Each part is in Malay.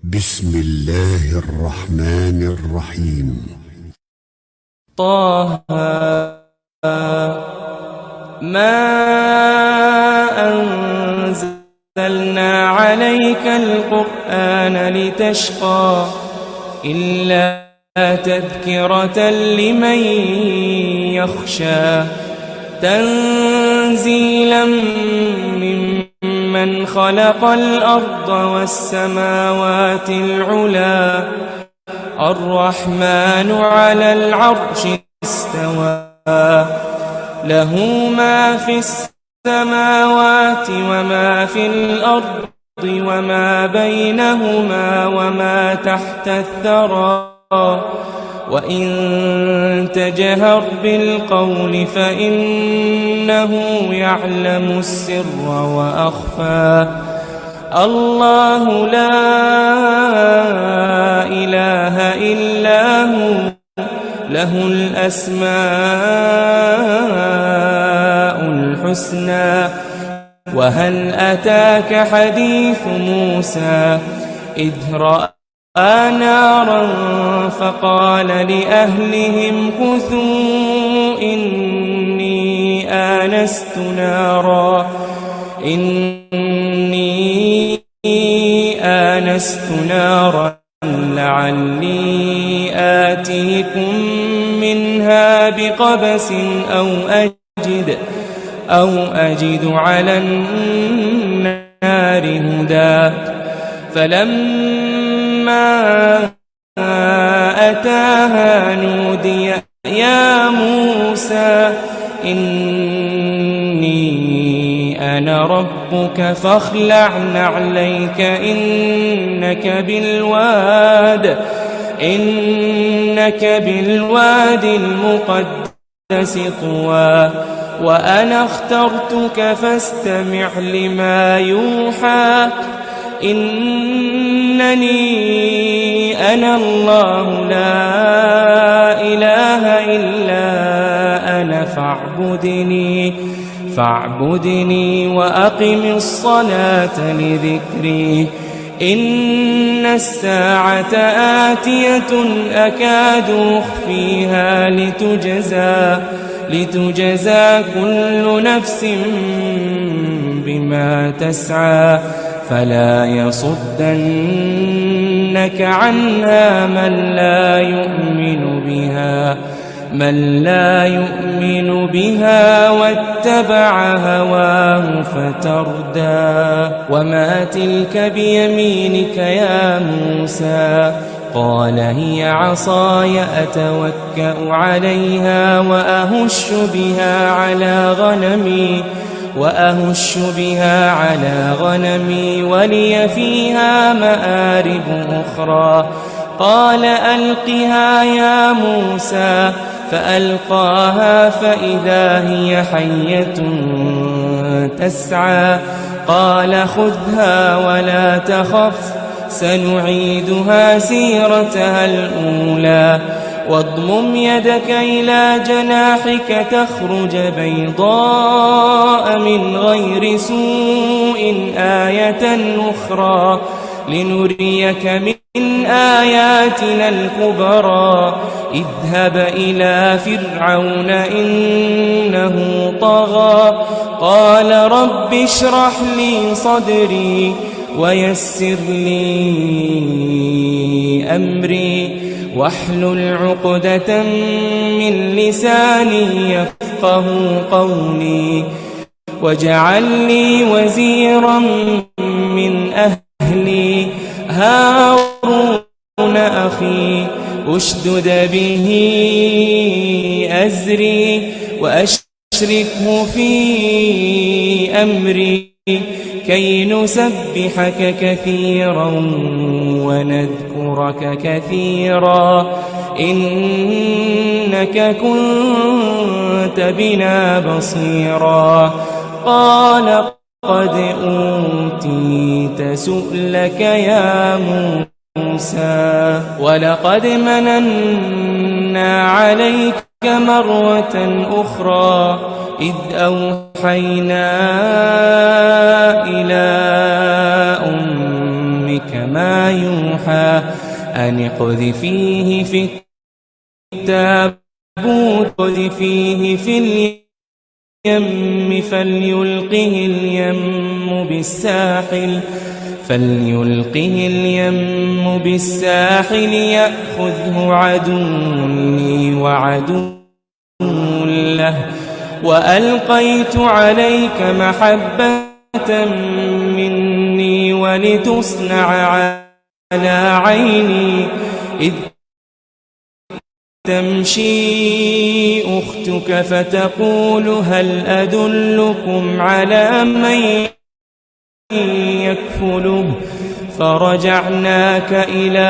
بسم الله الرحمن الرحيم. طه ما أنزلنا عليك القرآن لتشقى إلا تذكرة لمن يخشى تنزيلا ممن خلق الأرض والسماوات العلى الرحمن على العرش استوى له ما في السماوات وما في الأرض وما بينهما وما تحت الثرى وإن تجهر بالقول فإنه يعلم السر وأخفى الله لا إله إلا هو له الأسماء الحسنى وهل أتاك حديث موسى إذ رأى نارا فقال لأهلهم كثوا إني آنست نارا لعلي آتيكم منها بقبس أو أجد على النار هدى فلما أتاها نودي يا موسى إني أنا ربك فاخلع نعليك إنك بالواد المقدس طوى وأنا اخترتك فاستمع لما يوحى إنني أنا الله لا إله إلا أنا فاعبدني وأقم الصلاة لذكري إن الساعة آتية أكاد أخفيها لتجزى كل نفس بما تسعى فلا يصدنك عنها من لا يؤمن بها واتبع هواه فتردى وما تلك بيمينك يا موسى قال هي عصاي أتوكأ عليها وأهش بها على غنمي ولي فيها مآرب أخرى قال ألقها يا موسى فألقاها فإذا هي حية تسعى قال خذها ولا تخف سنعيدها سيرتها الأولى واضمم يدك إلى جناحك تخرج بيضاء من غير سوء آية أخرى لنريك من آياتنا الكبرى اذهب إلى فرعون إنه طغى قال رب اشرح لي صدري ويسر لي أمري واحلل عقدة من لساني يفقه قولي واجعل لي وزيرا من أهلي هارون أخي أشدد به أزري وأشركه في أمري كي نسبحك كثيرا ونذكرك كثيرا إنك كنت بنا بصيرا قال قد أوتيت سؤلك يا موسى ولقد مننا عليك مرة أخرى إذ أوحينا إلى أمك ما يوحى أن اقذفيه في التابوت اقذفيه في اليم فليلقه اليم بالساحل يأخذه عدو لي وعدو له وألقيت عليك محبة مني ولتصنع على عيني إذ تمشي أختك فتقول هل أدلكم على من يكفله فرجعناك إلى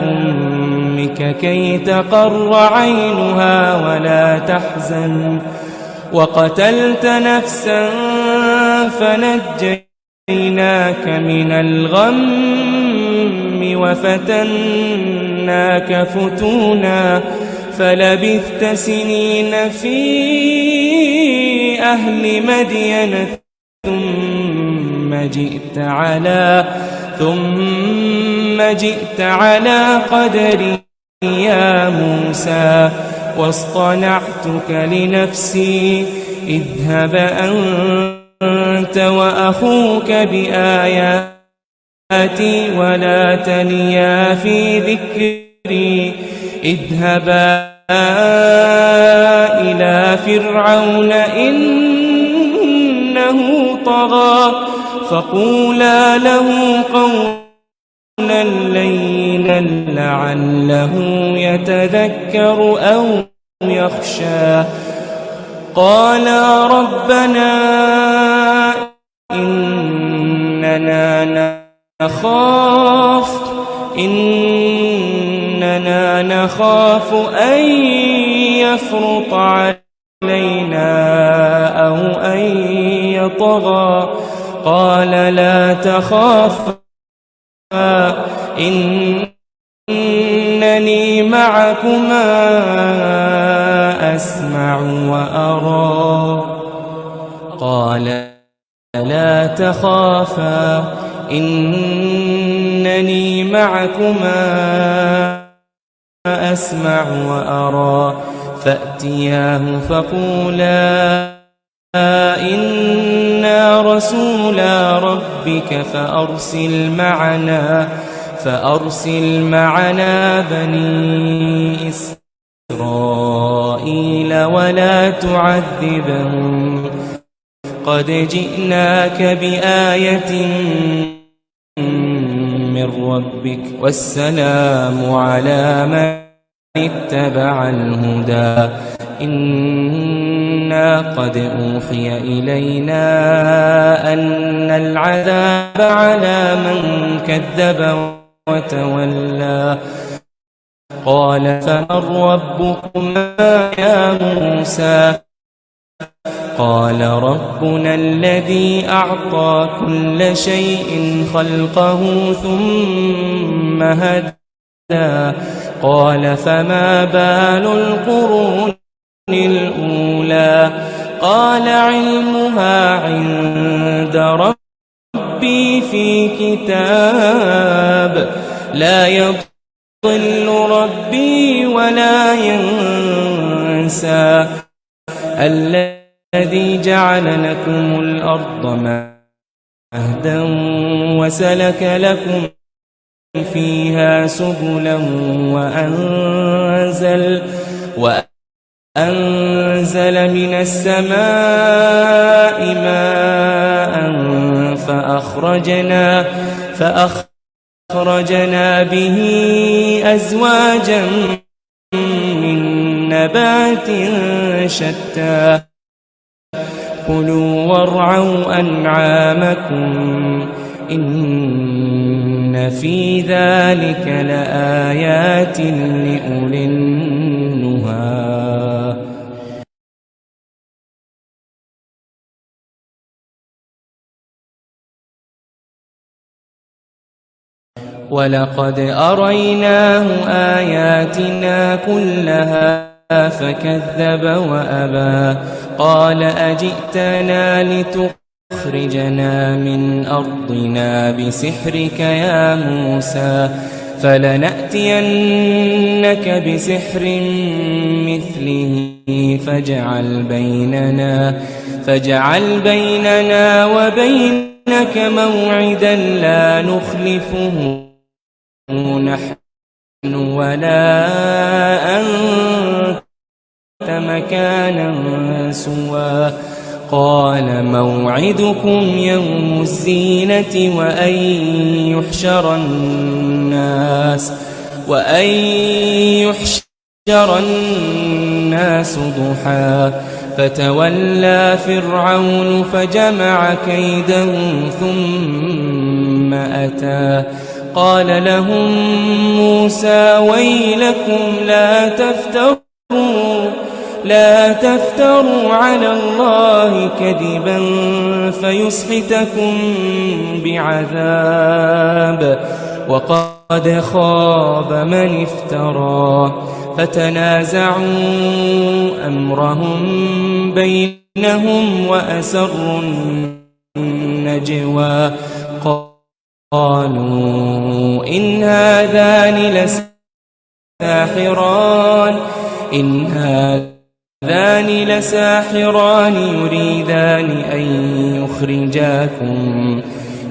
أمك كي تقر عينها ولا تحزن وقتلت نفسا فنجيناك من الغم وفتناك فتونا فلبثت سنين في أهل مدين ثم جئت على قدري يا موسى واصطنعتك لنفسي اذهب أنت وأخوك بآياتي ولا تنيا في ذكري اذهبا إلى فرعون إنه طغى فقولا له قولا لينا لعله يتذكر أو يخشى قالا ربنا إننا نخاف أن يفرط علينا أو أن يطغى قال لا تخافا إنني معكما أسمع وأرى قال لا تخافا إنني معكما أسمع وأرى فأتياه فقولا إنا رسولا ربك فأرسل معنا بني إسرائيل ولا تعذبهم قد جئناك بآية من ربك والسلام على من اتبع الهدى إنا قد أوحي إلينا أن العذاب على من كذب وتولى قال فمن ربكما يا موسى قال ربنا الذي أعطى كل شيء خلقه ثم هدى قال فما بال القرون الأولى قال علمها عند ربي في كتاب لا يضل ربي ولا ينسى الذي جعل لكم الأرض مهدا وسلك لكم فيها سبلا وأنزل من السماء ماء فأخرجنا به أزواجا من نبات شتى كلوا وارعوا أنعامكم إن في ذلك لآيات لأولي النهى ولقد أريناه آياتنا كلها فكذب وأبى قال أجئتنا لتخرجنا من أرضنا بسحرك يا موسى فلنأتينك بسحر مثله فاجعل بيننا وبينك موعدا لا نخلفه نحن ولا أنت مكانا سوى قال موعدكم يوم الزينة وأن يحشر الناس ضحى فتولى فرعون فجمع كيدهم ثم أتى قال لهم موسى ويلكم لا تفتروا على الله كذبا فيسحتكم بعذاب وقد خاب من افترى فتنازعوا أمرهم بينهم وأسروا النجوى قالوا إن هذان لساحران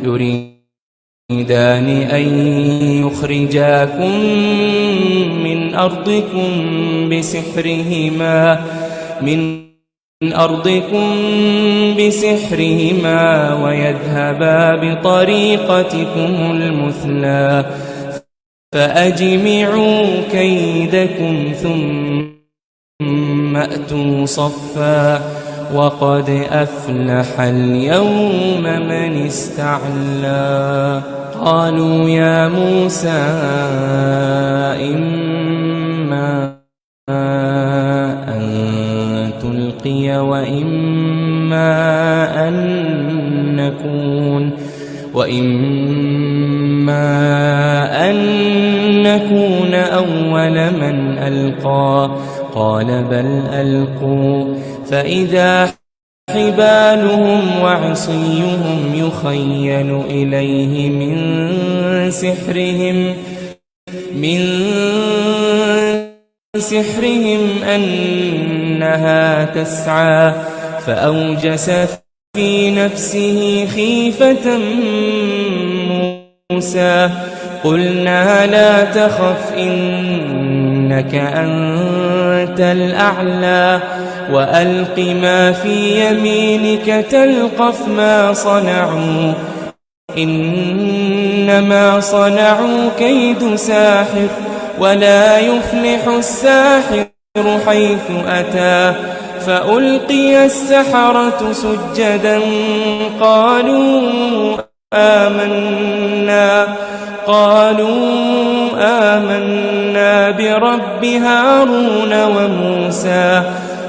يريدان أن يخرجاكم من أرضكم بسحرهما ويذهبا بطريقتكم المثلى فأجمعوا كيدكم ثم أتوا صفا وقد أفلح اليوم من استعلى قالوا يا موسى إما أن تلقي وإما أن نكون أول من ألقى قال بل ألقوا فإذا حبالهم وعصيهم يخيل إليه من سحرهم أنها تسعى فأوجس في نفسه خيفة موسى قلنا لا تخف إنك أنت الأعلى وألق ما في يمينك تلقف ما صنعوا إنما صنعوا كيد ساحر ولا يفلح الساحر حيث أتى فألقي السحرة سجدا قالوا آمنا برب هارون وموسى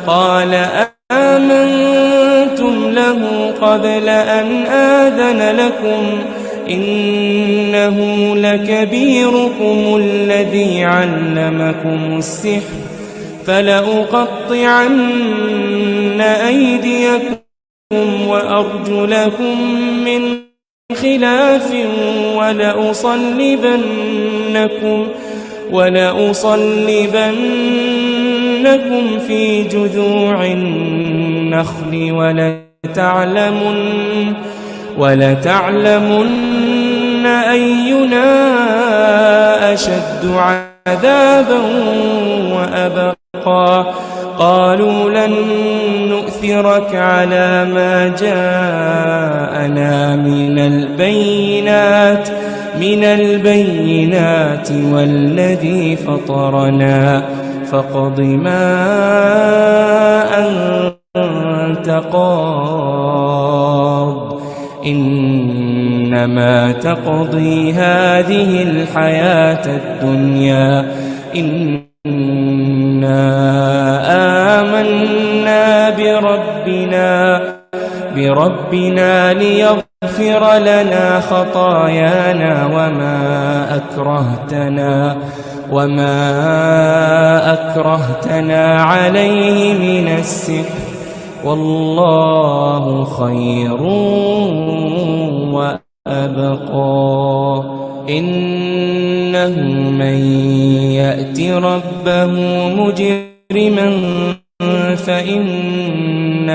قال آمنتم له قبل أن آذن لكم إنه لكبيركم الذي علمكم السحر فلأقطعن أيديكم وأرجلكم من خلاف ولأصلبنكم في جذوع النخل ولتعلمن أينا أشد عذابا وأبقى قالوا لن نؤثرك على ما جاءنا من البينات والذي فطرنا فاقض ما أنت قاض إنما تقضي هذه الحياة الدنيا إنا آمنا بربنا ليغفر لنا خطايانا وما أكرهتنا عليه من السحر والله خير وأبقى إنه إنه من يأت ربه مجرما فإن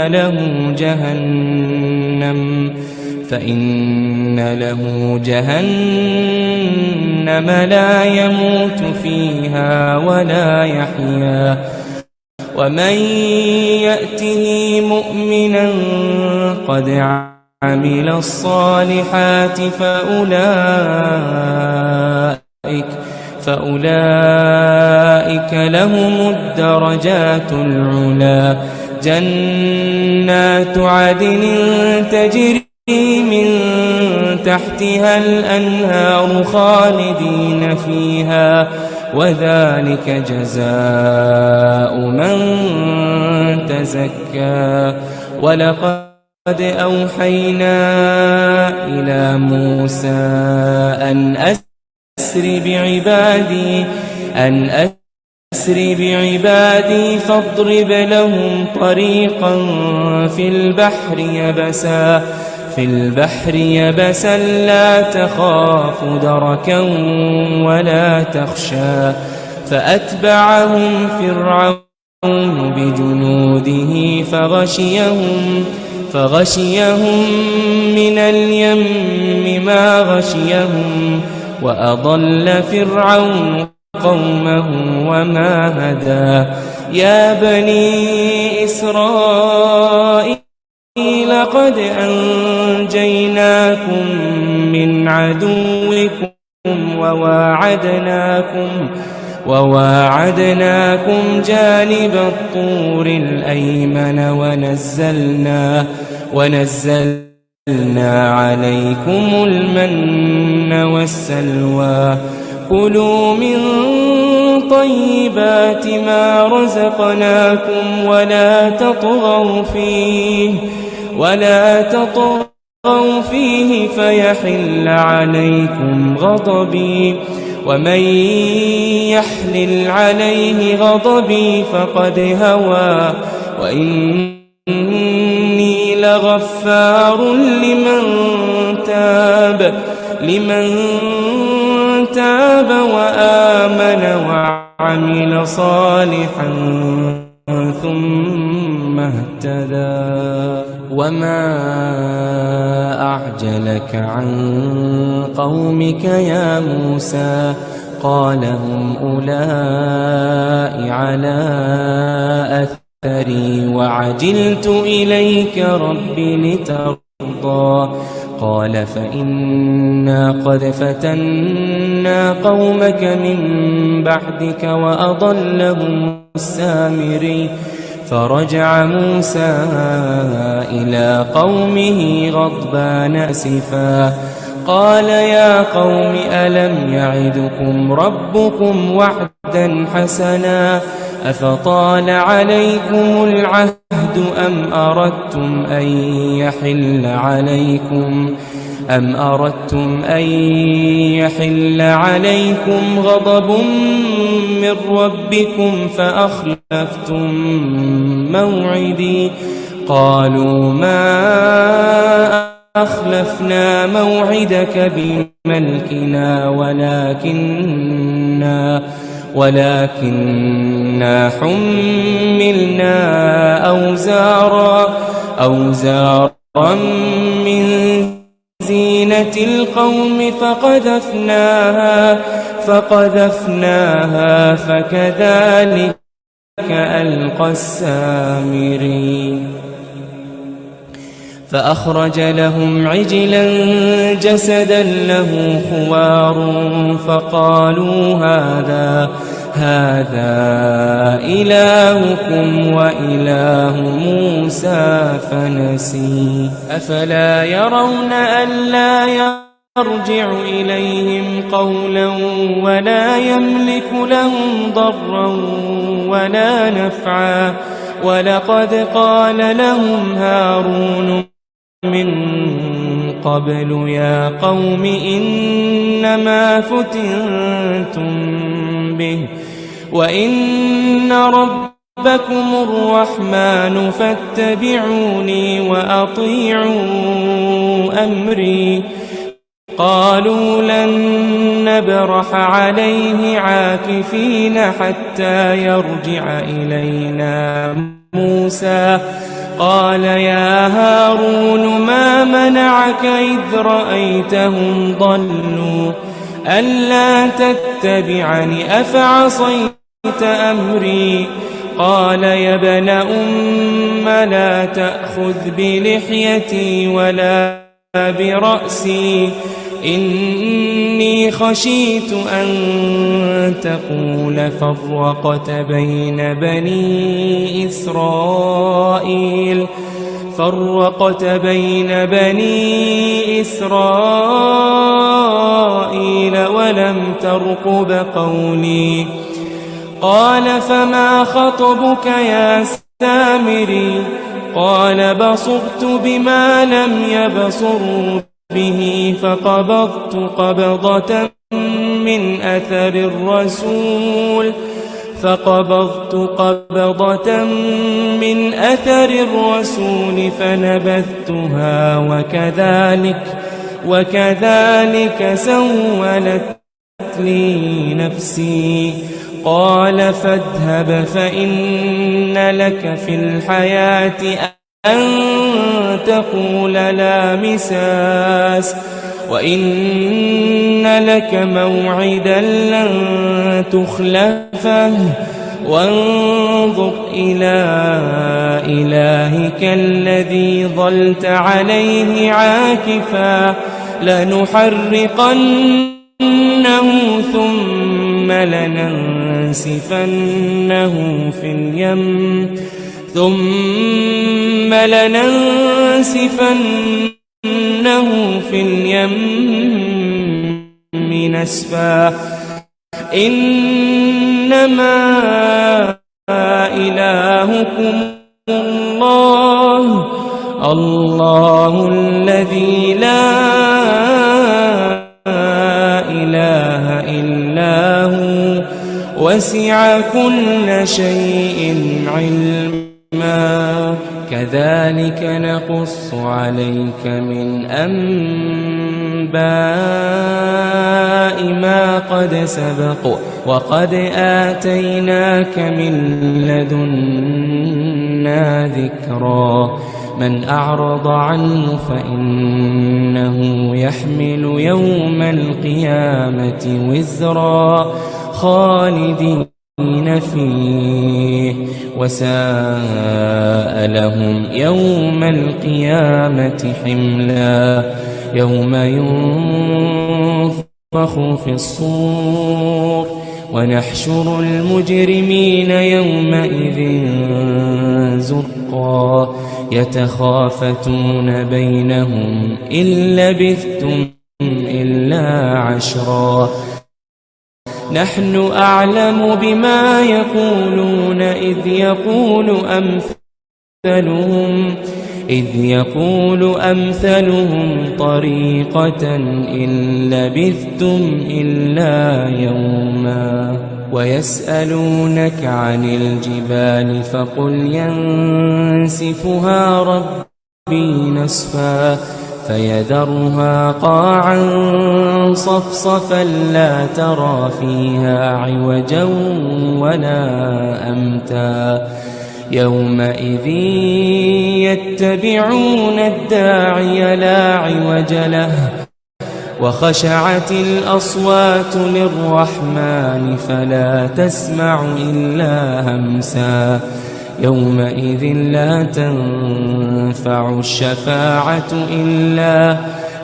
له جهنم لا يموت فيها ولا يحيا ومن يأته مؤمنا قد عمل الصالحات فأولئك لهم الدرجات العلا جنات عدن تجري من تحتها الأنهار خالدين فيها وذلك جزاء من تزكى ولقد أوحينا إلى موسى أن أسر بعبادي فاضرب لهم طريقا في البحر يبسا لا تخاف دركا ولا تخشى فأتبعهم فرعون بجنوده فغشيهم من اليم ما غشيهم وأضل فرعون قومه وما هدى يا بني إسرائيل قد أنجيناكم من عدوكم وواعدناكم جانب الطور الأيمن ونزلنا عليكم المن والسلوى كلوا من طيبات ما رزقناكم ولا تطغوا فيه فيحل عليكم غضبي ومن يحلل عليه غضبي فقد هوى وإني لغفار لمن تاب وآمن وعمل صالحا ثم اهتدى وما أعجلك عن قومك يا موسى قال هم أولئك على أثري وعجلت إليك رب لترضى قال فإنا قد فتنا قومك من بعدك وأضلهم السامري فرجع موسى إلى قومه غضبان أسفا قال يا قوم ألم يعدكم ربكم وعدا حسنا أفطال عليكم العهد أم أردتم أن يحل عليكم غضب من ربكم فأخلفتم موعدي قالوا ما أخلفنا موعدك بملكنا ولكننا حملنا أوزارا من زينة القوم فقذفناها فكذلك ألقى السامري فأخرج لهم عجلا جسدا له خوار فقالوا هذا إلهكم وإله موسى فنسي أفلا يرون ألا يرجع إليهم قولا ولا يملك لهم ضرا ولا نفعا ولقد قال لهم هارون من قبل يا قوم إنما فتنتم به وإن ربكم الرحمن فاتبعوني وأطيعوا أمري قالوا لن نبرح عليه عاكفين حتى يرجع إلينا موسى قال يا هارون ما منعك إذ رأيتهم ضلوا ألا تتبعني أفعصيت أمري قال يا ابن أم لا تأخذ بلحيتي ولا برأسي إني خشيت أن تقول فرقت بين بني إسرائيل ولم ترقب قولي قال فما خطبك يا سامري قال بصرت بما لم يبصروا به فقبضت قبضة من أثر الرسول فنبذتها وكذلك سولت لي نفسي قال فاذهب فإن لك في الحياة أن تقول لا مساس وإن لك موعدا لن تخلفه وانظر إلى إلهك الذي ظلت عليه عاكفا لنحرقنه ثم لننسفنه في اليم نسفا إنما إلهكم الله الذي لا إله إلا هو وسع كل شيء علما كذلك نقص عليك من أنباء ما قد سبق وقد آتيناك من لدنا ذكرا من أعرض عنه فإنه يحمل يوم القيامة وزرا خالدين فيه وساء لهم يوم القيامة حملا يوم ينفخ في الصور ونحشر المجرمين يومئذ زرقا يتخافتون بينهم إن لبثتم إلا عشرا نحن أعلم بما يقولون إذ يقول أمثلهم طريقة إن لبثتم إلا يوما ويسألونك عن الجبال فقل ينسفها ربي نسفا فيذرها قاعا صفصفا لا ترى فيها عوجا ولا أمتا يومئذ يتبعون الداعي لا عوج له وخشعت الأصوات للرحمن فلا تسمع إلا همسا يومئذ لا تنفع الشفاعة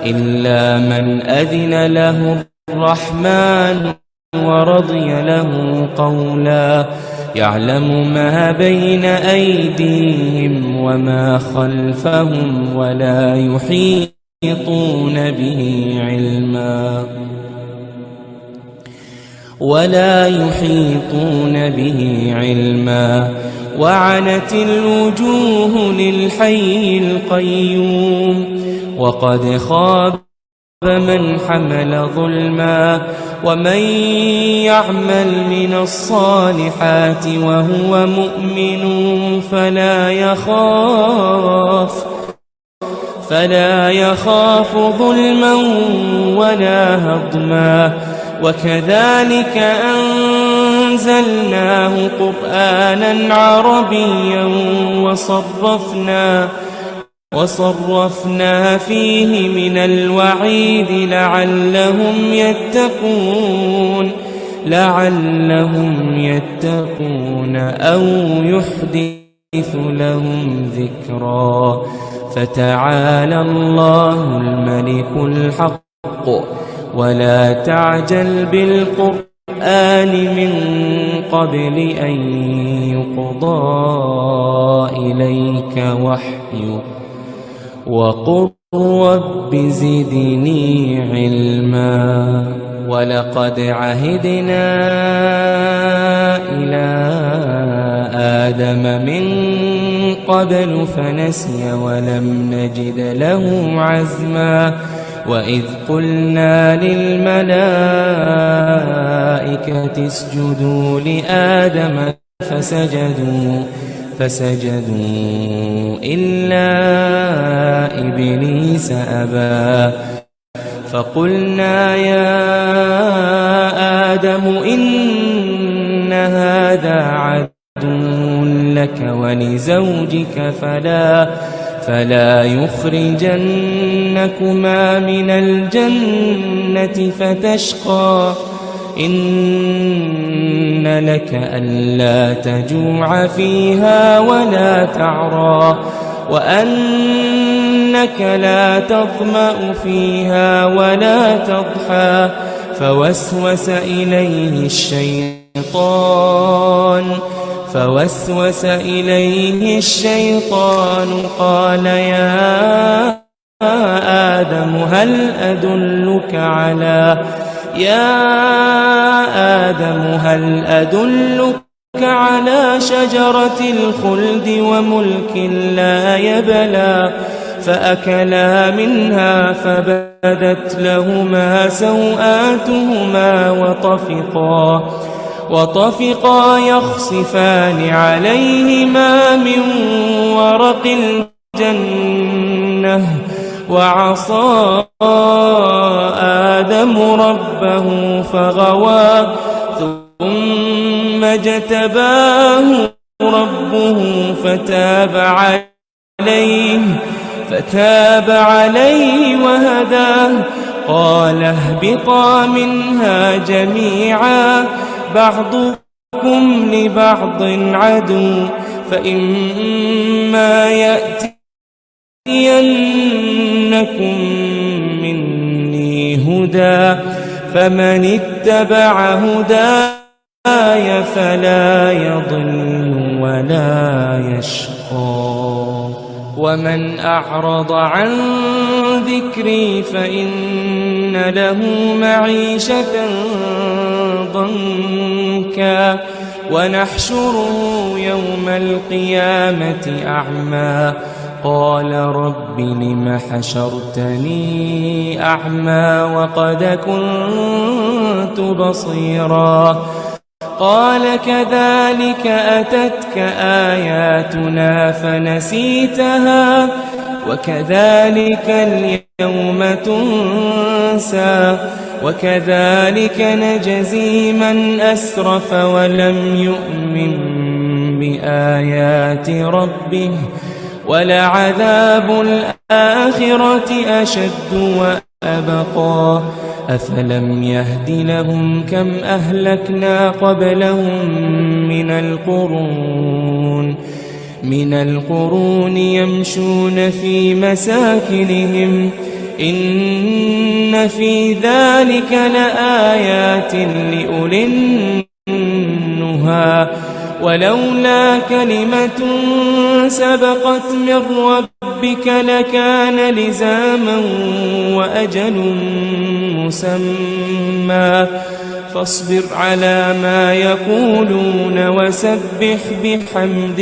إلا من أذن له الرحمن ورضي له قولا يعلم ما بين أيديهم وما خلفهم ولا يحيطون به علما وعنت الوجوه للحي القيوم وقد خاب من حمل ظلما ومن يعمل من الصالحات وهو فلا يخاف ظلما ولا هضما وكذلك أنزلناه قرآنا عربيا وصرفنا فيه من الوعيد لعلهم يتقون أو يحدث لهم ذكرا فتعالى الله الملك الحق ولا تعجل بالقرآن من قبل أن يقضى إليك وحيه وقل رب زدني علما ولقد عهدنا إلى آدم من قبل فنسي ولم نجد له عزما وإذ قلنا للملائكة اسجدوا لآدم فسجدوا إلا إبليس أبى فقلنا يا آدم إن هذا عدو لك ولزوجك فلا يخرجنكما من الجنة فتشقى إن لك ألا تجوع فيها ولا تعرى وأنك لا تظمأ فيها ولا تضحى فوسوس إليه الشيطان قال يا آدم هل أدلك على شجرة الخلد وملك لا يبلى فأكلا منها فبدت لهما سوآتهما وطفقا يخصفان عليهما من ورق الجنة وعصى آدم ربه فغوى ثم اجتباه ربه فتاب عليه وهداه قال اهبطا منها جميعا بعضكم لبعض عدو فإما يأتينكم مني هدى فمن اتبع هداي فلا يضل ولا يشقى ومن أعرض عن ذكري فإن له معيشة ضنكا ونحشره يوم القيامة أعمى قال رب لم حشرتني أعمى وقد كنت بصيرا قال كذلك أتتك آياتنا فنسيتها وكذلك اليوم تنسى وكذلك نجزي من أسرف ولم يؤمن بآيات ربه ولعذاب الآخرة أشد وأبقى أفلم يهد لهم كم أهلكنا قبلهم من القرون يمشون في مساكنهم إن في ذلك لآيات لأولي النهى ولولا كلمة سبقت من ربك لكان لزاما وأجل مسمى فاصبر على ما يقولون وسبح بحمد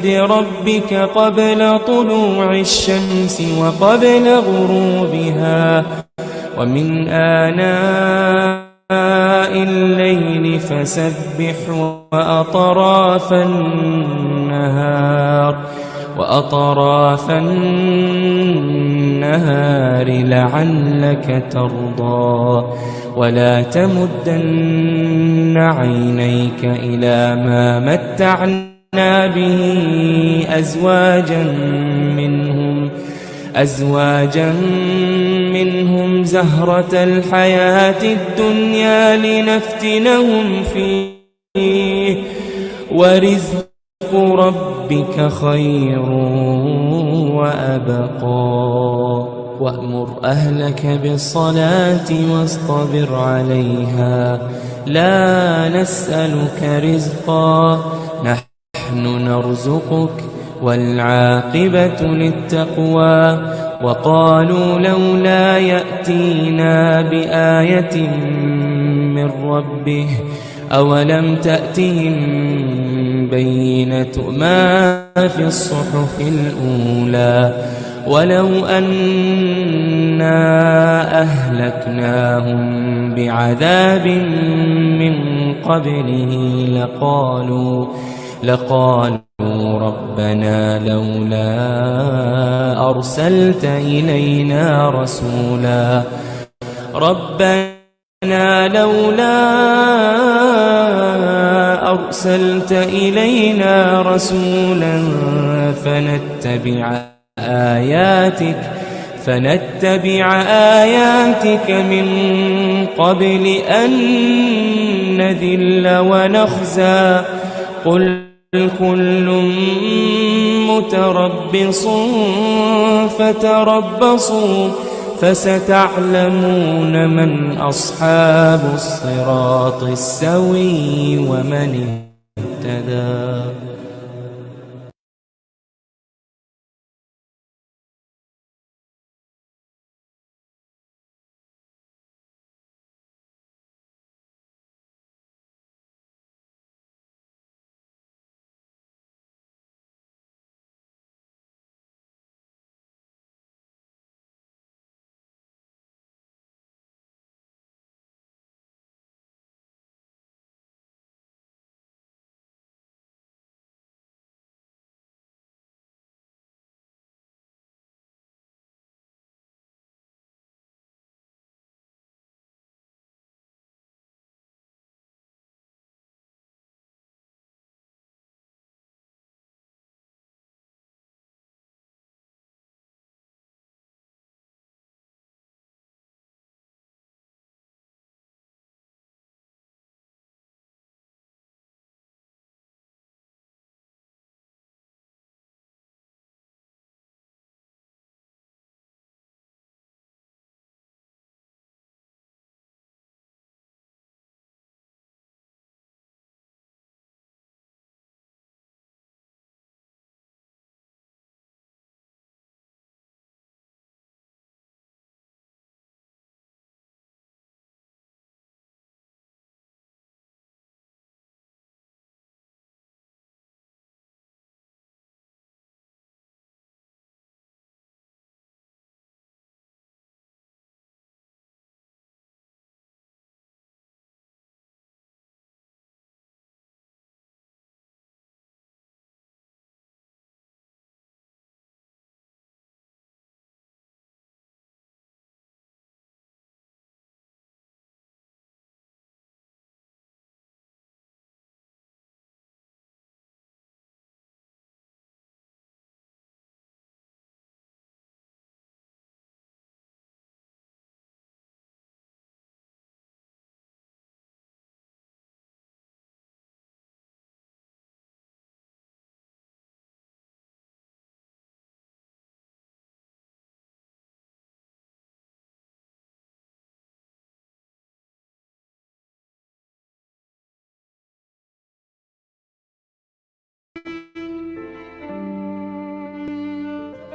ربك قبل طلوع الشمس وقبل غروبها ومن آناء الليل فسبح وأطراف النهار وأطراف النهار لعلك ترضى ولا تمدن عينيك إلى ما متعنا به أزواجا منهم زهرة الحياة الدنيا لنفتنهم فيه ورزق ربك خير وأبقى وأمر أهلك بالصلاة واصطبر عليها لا نسألك رزقا نحن نرزقك والعاقبة للتقوى وقالوا لولا يأتينا بآية من ربه أولم تأتهم بينة ما في الصحف الأولى ولو أنا أهلكناهم بعذاب من قبله لقالوا ربنا لولا أرسلت إلينا رسولا فنتبع آياتك من قبل أن نذل ونخزى قل كل متربص فتربصوا فستعلمون من أصحاب الصراط السوي ومن اهتدى.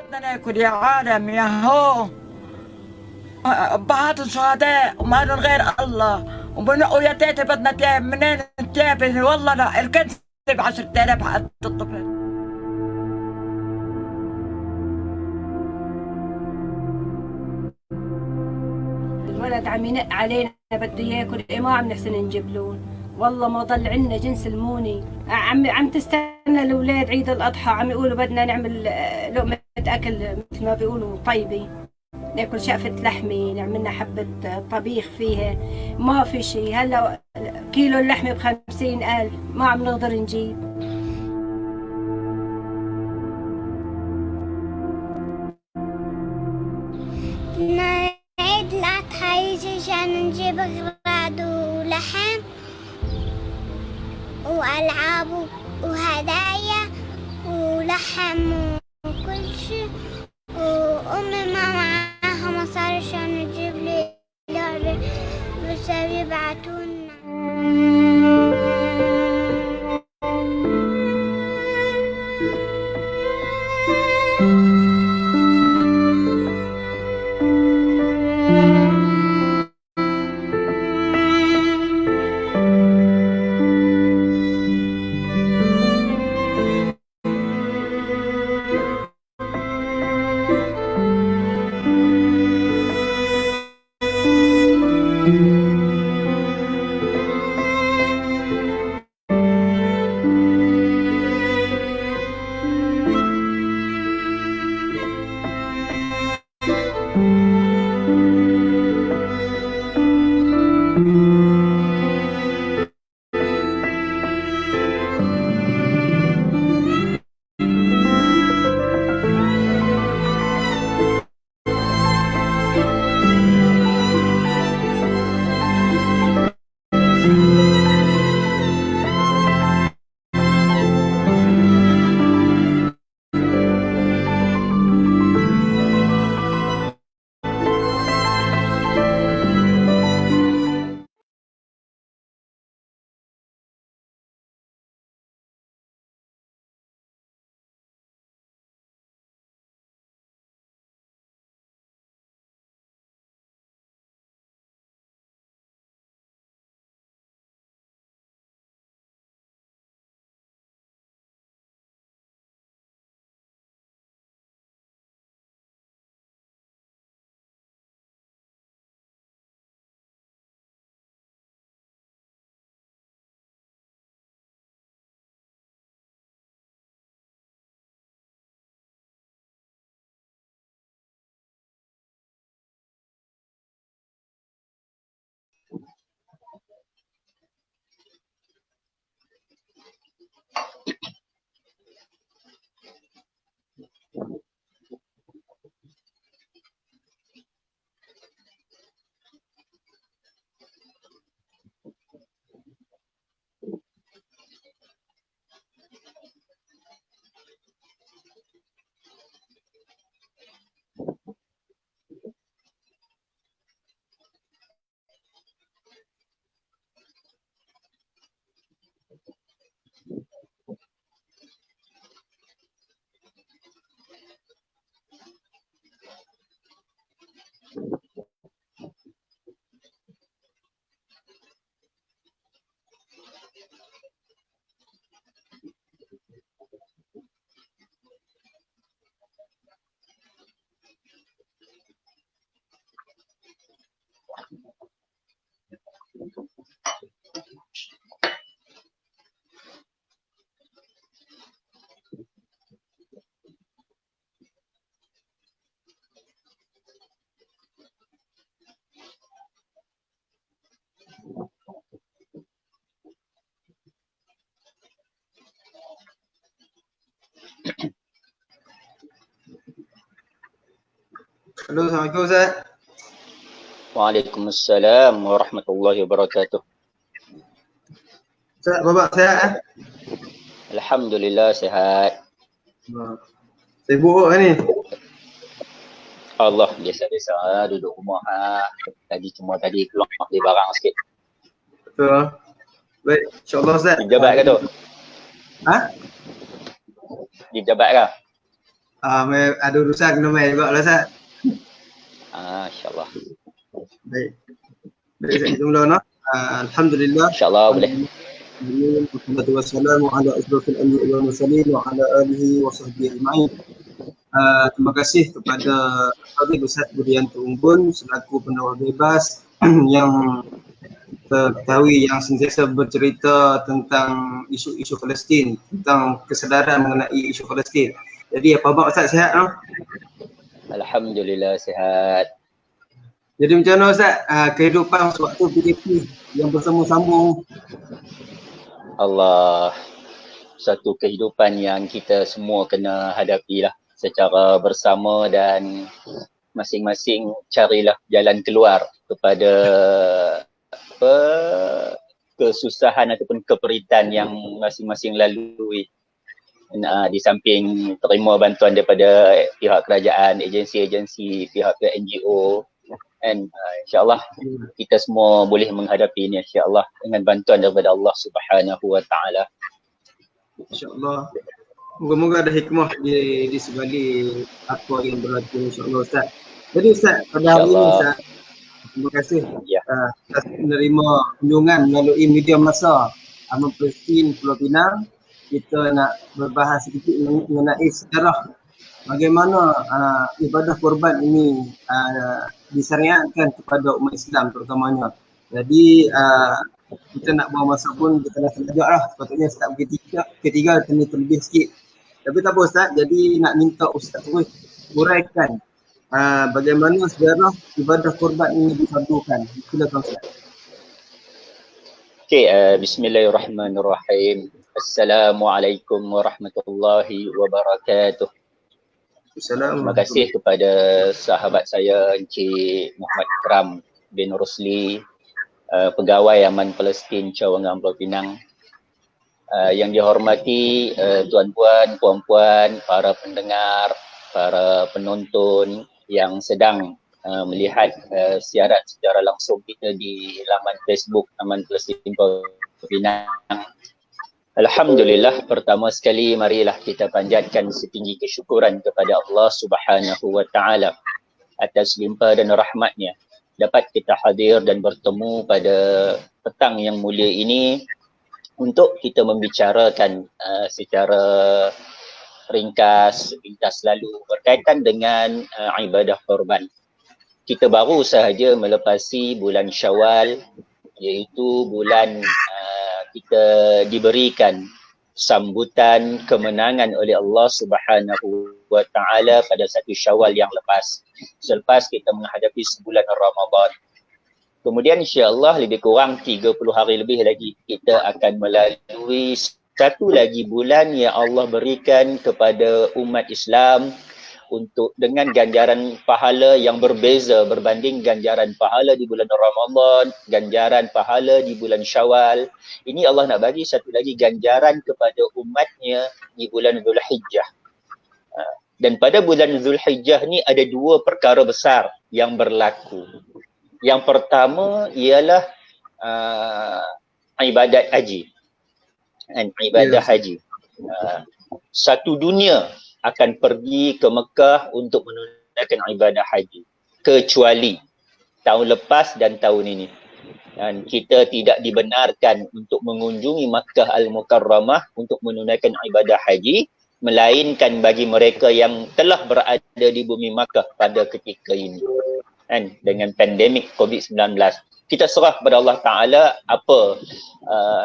بدنا ناكل يا عالم يا هو أبهات شهداء وما لهم غير الله وبنقوا يا تيتي بدنا تياب منين تياب والله لا الكنسة ب10,000 حق الطفل. الولد عم ينق علينا بده ياكل ما عم نحسن نجيب لون والله ما ضل عندنا جنس الموني. عم تستنى الأولاد عيد الأضحى، عم يقولوا بدنا نعمل لقمة أكل مثل ما بيقولوا طيبة، ناكل شقفة لحمة، نعملنا حبة طبيخ فيها. ما في شي. هلا كيلو اللحمة ب50,000، ما عم نقدر نجيب. عيد الأضحى يجي عشان نجيب أغراض ولحم وألعاب وهدايا ولحم وكل شي، وأمي ما معاها مصاري عشان نجيب لي لعبة، بس يبعتولنا. Halo, Assalamualaikum Ustaz. Waalaikumsalam warahmatullahi wabarakatuh. Ustaz, Bapak sehat? Alhamdulillah sehat. Sibuk ni? Allah biasa-biasa duduk rumah. Tadi keluar beli barang sikit. Betul. Baik, insyaAllah Ustaz. Di jabat ke tu? Ha? Di jabat ke? Ada urusan kena main juga lah Ustaz. InsyaAllah. Baik. Baik Ustaz, kita mula nak. Alhamdulillah. InsyaAllah boleh. Wassalatu wassalamu ala asrafil anbiya'i wal mursalin wa ala alihi wa sahbihi ajma'in. Terima kasih kepada Fadil Ustaz Budianto Umbun selaku penawar bebas yang ketahui yang sentiasa bercerita tentang isu-isu Palestin, tentang kesedaran mengenai isu Palestin. Jadi apa khabar Ustaz, sihat no? Alhamdulillah sihat. Jadi macam mana Ustaz, kehidupan sewaktu PKP yang bersambung-sambung? Allah, satu kehidupan yang kita semua kena hadapi lah secara bersama dan masing-masing carilah jalan keluar kepada kesusahan ataupun keperitan yang masing-masing lalui. Di samping terima bantuan daripada pihak kerajaan, agensi-agensi, pihak NGO, dan insyaAllah kita semua boleh menghadapi ini insyaAllah dengan bantuan daripada Allah Subhanahu Wa Taala. InsyaAllah. Moga-moga ada hikmah di sebalik apa yang berlaku insyaAllah Ustaz. Jadi Ustaz, pada hari ini Ustaz, terima kasih atas menerima kunjungan melalui media massa Aman Palestin Pulau Pinang. Kita nak berbahas sedikit mengenai sejarah bagaimana ibadah korban ini disyariatkan kepada umat Islam terutamanya. Jadi kita nak bawa masa pun kita dah selajak lah, sepatutnya start ketiga kena terlebih sikit. Tapi tak apa Ustaz, jadi nak minta Ustaz terus uraikan bagaimana sejarah ibadah korban ini difardukan. Silakan Ustaz. Okey, bismillahirrahmanirrahim. Assalamualaikum warahmatullahi wabarakatuh. Terima kasih kepada sahabat saya Encik Muhammad Ikram bin Rusli, pegawai Aman Palestin Cawangan Pulau Pinang. Yang dihormati tuan-tuan, puan-puan, para pendengar, para penonton yang sedang melihat siaran secara langsung kita di laman Facebook Aman Palestin Pulau Pinang. Alhamdulillah, pertama sekali marilah kita panjatkan setinggi kesyukuran kepada Allah Subhanahu Wa Taala atas limpah dan rahmatnya dapat kita hadir dan bertemu pada petang yang mulia ini untuk kita membicarakan secara ringkas lalu berkaitan dengan ibadah korban. Kita baru sahaja melepasi bulan Syawal, iaitu bulan kita diberikan sambutan kemenangan oleh Allah Subhanahu Wa Taala pada 1 Syawal yang lepas, selepas kita menghadapi sebulan Ramadan. Kemudian insya-Allah lebih kurang 30 hari lebih lagi kita akan melalui satu lagi bulan yang Allah berikan kepada umat Islam untuk dengan ganjaran pahala yang berbeza berbanding ganjaran pahala di bulan Ramadan, ganjaran pahala di bulan Syawal. Ini Allah nak bagi satu lagi ganjaran kepada umatnya di bulan Zulhijjah. Dan pada bulan Zulhijjah ni ada dua perkara besar yang berlaku. Yang pertama ialah ibadat haji. Ibadah haji. Satu dunia akan pergi ke Mekah untuk menunaikan ibadah haji, kecuali tahun lepas dan tahun ini. Dan kita tidak dibenarkan untuk mengunjungi Makkah Al-Mukarramah untuk menunaikan ibadah haji, melainkan bagi mereka yang telah berada di bumi Makkah pada ketika ini. Dan dengan pandemik COVID-19, kita serah kepada Allah Ta'ala apa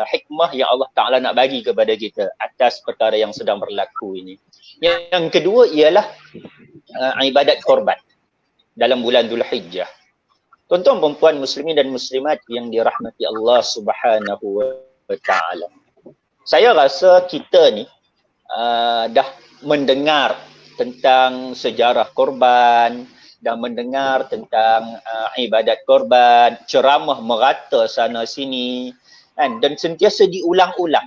hikmah yang Allah Ta'ala nak bagi kepada kita atas perkara yang sedang berlaku ini. Yang kedua ialah ibadat korban dalam bulan Zulhijjah. Tuan-tuan perempuan muslimin dan muslimat yang dirahmati Allah Subhanahu Wa Taala. Saya rasa kita ni dah mendengar tentang sejarah korban, dah mendengar tentang ibadat korban, ceramah merata sana sini, dan sentiasa diulang-ulang.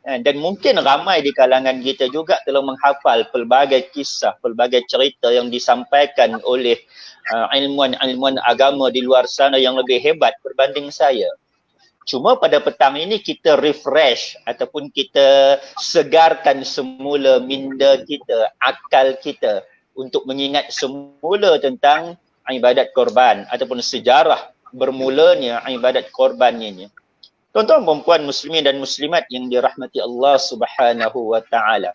Dan mungkin ramai di kalangan kita juga telah menghafal pelbagai kisah, pelbagai cerita yang disampaikan oleh ilmuwan-ilmuwan agama di luar sana yang lebih hebat berbanding saya. Cuma pada petang ini kita refresh ataupun kita segarkan semula minda kita, akal kita untuk mengingat semula tentang ibadat korban ataupun sejarah bermulanya ibadat korban ini. Tuan-tuan perempuan muslimin dan muslimat yang dirahmati Allah Subhanahu Wa Taala.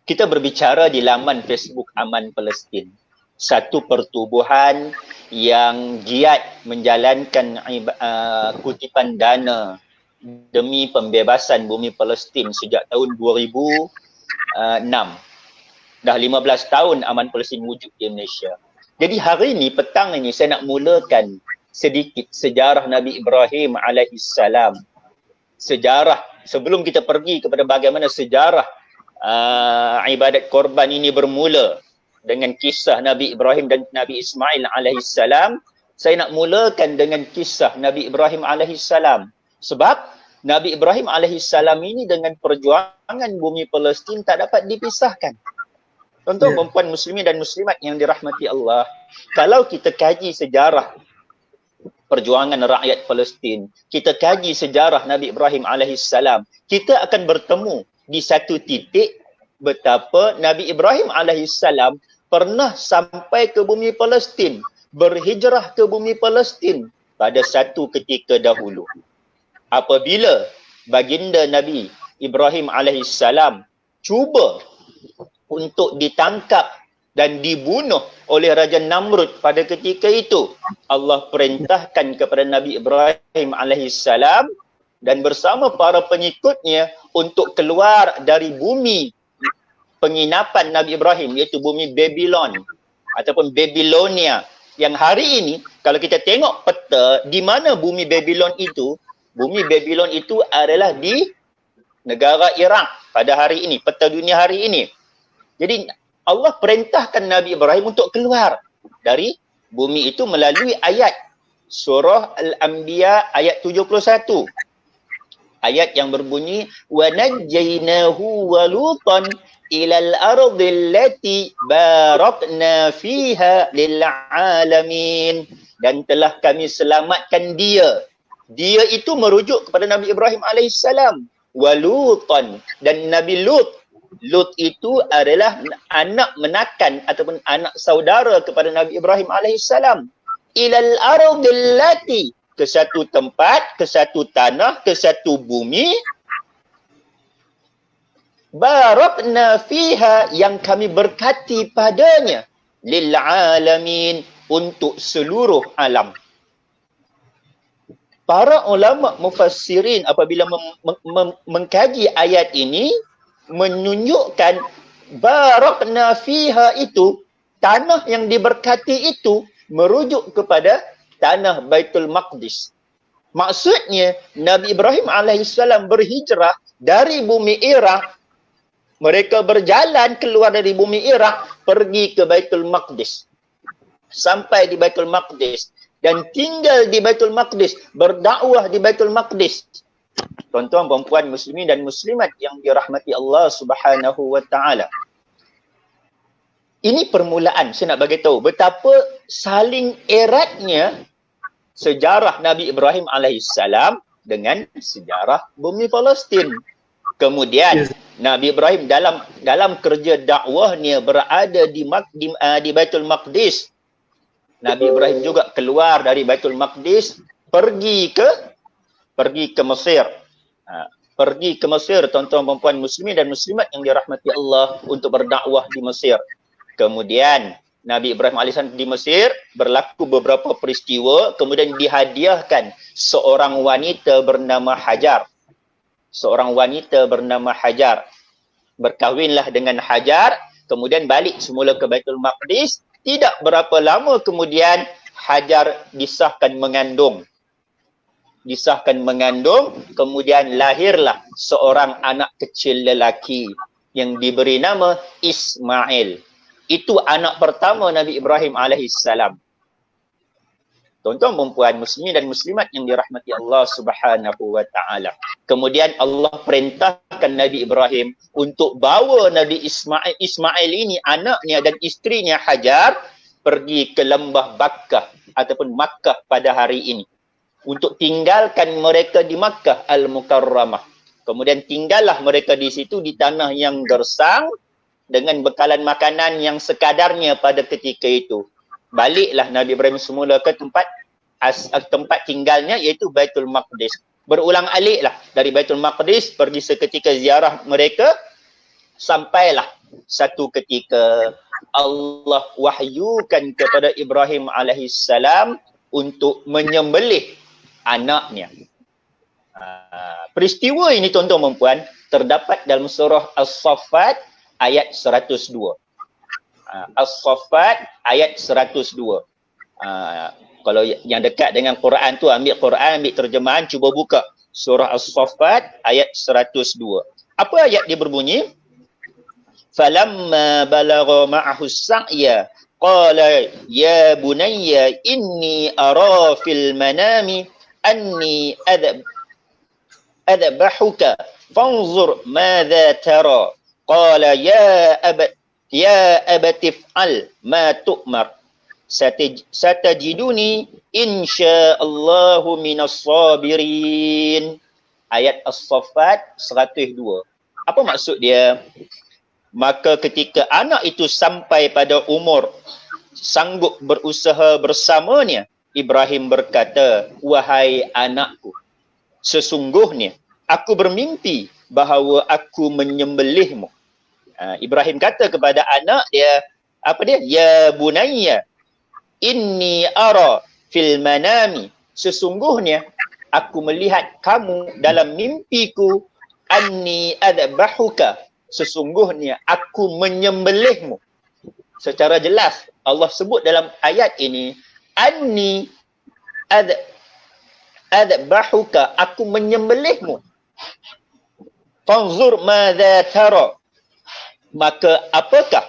Kita berbicara di laman Facebook Aman Palestin. Satu pertubuhan yang giat menjalankan kutipan dana demi pembebasan bumi Palestin sejak tahun 2006. Dah 15 tahun aman Palestin wujud di Indonesia. Jadi hari ini, petang ini, saya nak mulakan sedikit sejarah Nabi Ibrahim alaihissalam. Sejarah, sebelum kita pergi kepada bagaimana sejarah ibadat korban ini bermula dengan kisah Nabi Ibrahim dan Nabi Ismail alaihissalam, saya nak mulakan dengan kisah Nabi Ibrahim alaihissalam. Sebab Nabi Ibrahim alaihissalam ini dengan perjuangan bumi Palestin tak dapat dipisahkan. Tuan-tuan, perempuan muslimin dan muslimat yang dirahmati Allah, kalau kita kaji sejarah perjuangan rakyat Palestin, kita kaji sejarah Nabi Ibrahim alaihissalam, kita akan bertemu di satu titik betapa Nabi Ibrahim alaihissalam pernah sampai ke bumi Palestin, berhijrah ke bumi Palestin pada satu ketika dahulu. Apabila baginda Nabi Ibrahim alaihissalam cuba untuk ditangkap dan dibunuh oleh Raja Namrud pada ketika itu, Allah perintahkan kepada Nabi Ibrahim alaihissalam dan bersama para pengikutnya untuk keluar dari bumi penginapan Nabi Ibrahim, iaitu bumi Babylon ataupun Babylonia, yang hari ini kalau kita tengok peta di mana bumi Babylon itu, bumi Babylon itu adalah di negara Iraq pada hari ini, peta dunia hari ini. Jadi Allah perintahkan Nabi Ibrahim untuk keluar dari bumi itu melalui ayat surah Al-Anbiya ayat 71. Ayat yang berbunyi wa najjaynahu wa lutan ilal ardi allati barakna fiha lil alamin, dan telah kami selamatkan dia. Dia itu merujuk kepada Nabi Ibrahim alaihissalam. Wa lutan, dan Nabi Lut. Lut itu adalah anak menakan ataupun anak saudara kepada Nabi Ibrahim alaihissalam. Ilal ardil lati, ke satu tempat, ke satu tanah, ke satu bumi. Barakna fiha, yang kami berkati padanya. Lil alamin, untuk seluruh alam. Para ulama mufassirin apabila mengkaji ayat ini, menunjukkan barakna fiha itu, tanah yang diberkati itu merujuk kepada tanah Baitul Maqdis. Maksudnya Nabi Ibrahim alaihissalam berhijrah dari bumi Iraq, mereka berjalan keluar dari bumi Iraq pergi ke Baitul Maqdis. Sampai di Baitul Maqdis dan tinggal di Baitul Maqdis, berdakwah di Baitul Maqdis. Tuan-tuan, perempuan muslimin dan muslimat yang dirahmati Allah Subhanahu wa taala. Ini permulaan, saya nak bagi tahu betapa saling eratnya sejarah Nabi Ibrahim alaihissalam dengan sejarah bumi Palestin. Kemudian Nabi Ibrahim dalam kerja dakwahnya berada di Baitul Maqdis. Nabi Ibrahim juga keluar dari Baitul Maqdis pergi ke Mesir. Pergi ke Mesir, tuan-tuan, perempuan muslimin dan muslimat yang dirahmati Allah, untuk berdakwah di Mesir. Kemudian Nabi Ibrahim AS di Mesir berlaku beberapa peristiwa, kemudian dihadiahkan seorang wanita bernama Hajar. Seorang wanita bernama Hajar. Berkahwinlah dengan Hajar, kemudian balik semula ke Baitul Maqdis. Tidak berapa lama kemudian Hajar disahkan mengandung. Kemudian lahirlah seorang anak kecil lelaki yang diberi nama Ismail. Itu anak pertama Nabi Ibrahim alaihissalam. Tuan-tuan, perempuan muslimin dan muslimat yang dirahmati Allah Subhanahu wa taala. Kemudian Allah perintahkan Nabi Ibrahim untuk bawa Nabi Ismail ini, anaknya dan isterinya Hajar, pergi ke lembah Bakkah ataupun Makkah pada hari ini, untuk tinggalkan mereka di Makkah Al-Mukarramah. Kemudian tinggallah mereka di situ di tanah yang gersang dengan bekalan makanan yang sekadarnya pada ketika itu. Baliklah Nabi Ibrahim semula ke tempat tinggalnya, iaitu Baitul Maqdis. Berulang aliklah dari Baitul Maqdis, pergi seketika ziarah mereka, sampailah satu ketika Allah wahyukan kepada Ibrahim alaihissalam untuk menyembelih anaknya. Peristiwa ini tuan-tuan dan puan terdapat dalam surah As-Saffat ayat 102. As-Saffat ayat 102. Kalau yang dekat dengan Quran tu ambil Quran, ambil terjemahan, cuba buka surah As-Saffat ayat 102. Apa ayat dia berbunyi? Falamma balagha ma'ahu as-sa'ya qala ya bunayya inni ara fil manami anni adbahuka fanzur madza tara qala ya abati if'al ma tu'mar satajiduni insyaallahu minas sabirin. Ayat As-Saffat 102. Apa maksud dia? Maka ketika anak itu sampai pada umur sanggup berusaha bersamanya, Ibrahim berkata, wahai anakku, sesungguhnya aku bermimpi bahawa aku menyembelihmu. Ibrahim kata kepada anak dia, apa dia? Ya bunayya, inni ara fil manami, sesungguhnya aku melihat kamu dalam mimpiku, anni adbahuka, sesungguhnya aku menyembelihmu. Secara jelas Allah sebut dalam ayat ini, anni adbahuka, aku menyembelihmu. Fanzur madza tara, maka apakah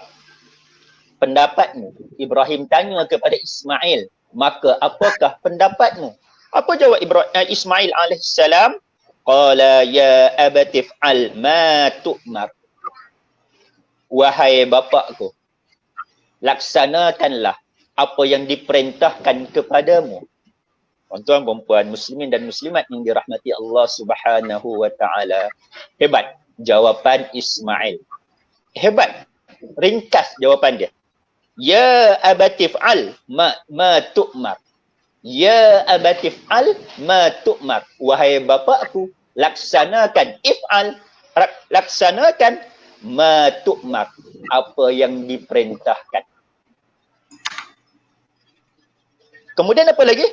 pendapatmu? Ibrahim tanya kepada Ismail, maka apakah pendapatmu? Apa jawab Ismail alaihissalam? Qala ya abati if'al ma tu'mar. Wahai bapakku, laksanakanlah apa yang diperintahkan kepadamu. Tuan-tuan dan puan muslimin dan muslimat yang dirahmati Allah Subhanahu wa taala. Hebat jawapan Ismail. Hebat. Ringkas jawapan dia. Ya abati if'al ma tu'mar. Ya abati if'al ma tu'mar. Wahai bapakku, laksanakan laksanakan ma tu'mar, apa yang diperintahkan. Kemudian apa lagi?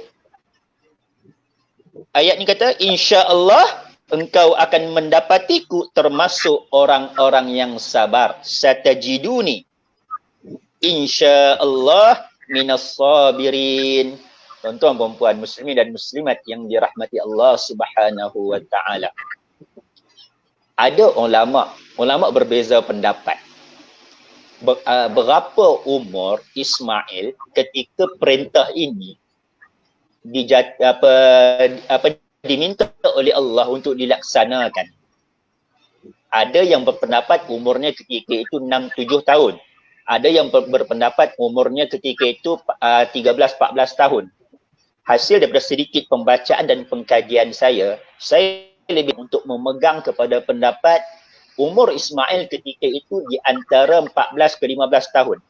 Ayat ni kata, insya-Allah engkau akan mendapatiku termasuk orang-orang yang sabar. Satajiduni insya-Allah minas sabirin. Tuan-tuan dan puan muslimin dan muslimat yang dirahmati Allah Subhanahu wa taala. Ada ulama berbeza pendapat. Berapa umur Ismail ketika perintah ini diminta oleh Allah untuk dilaksanakan? Ada yang berpendapat umurnya ketika itu 6-7 tahun. Ada yang berpendapat umurnya ketika itu 13-14 tahun. Hasil daripada sedikit pembacaan dan pengkajian saya lebih untuk memegang kepada pendapat umur Ismail ketika itu di antara 14 ke 15 tahun.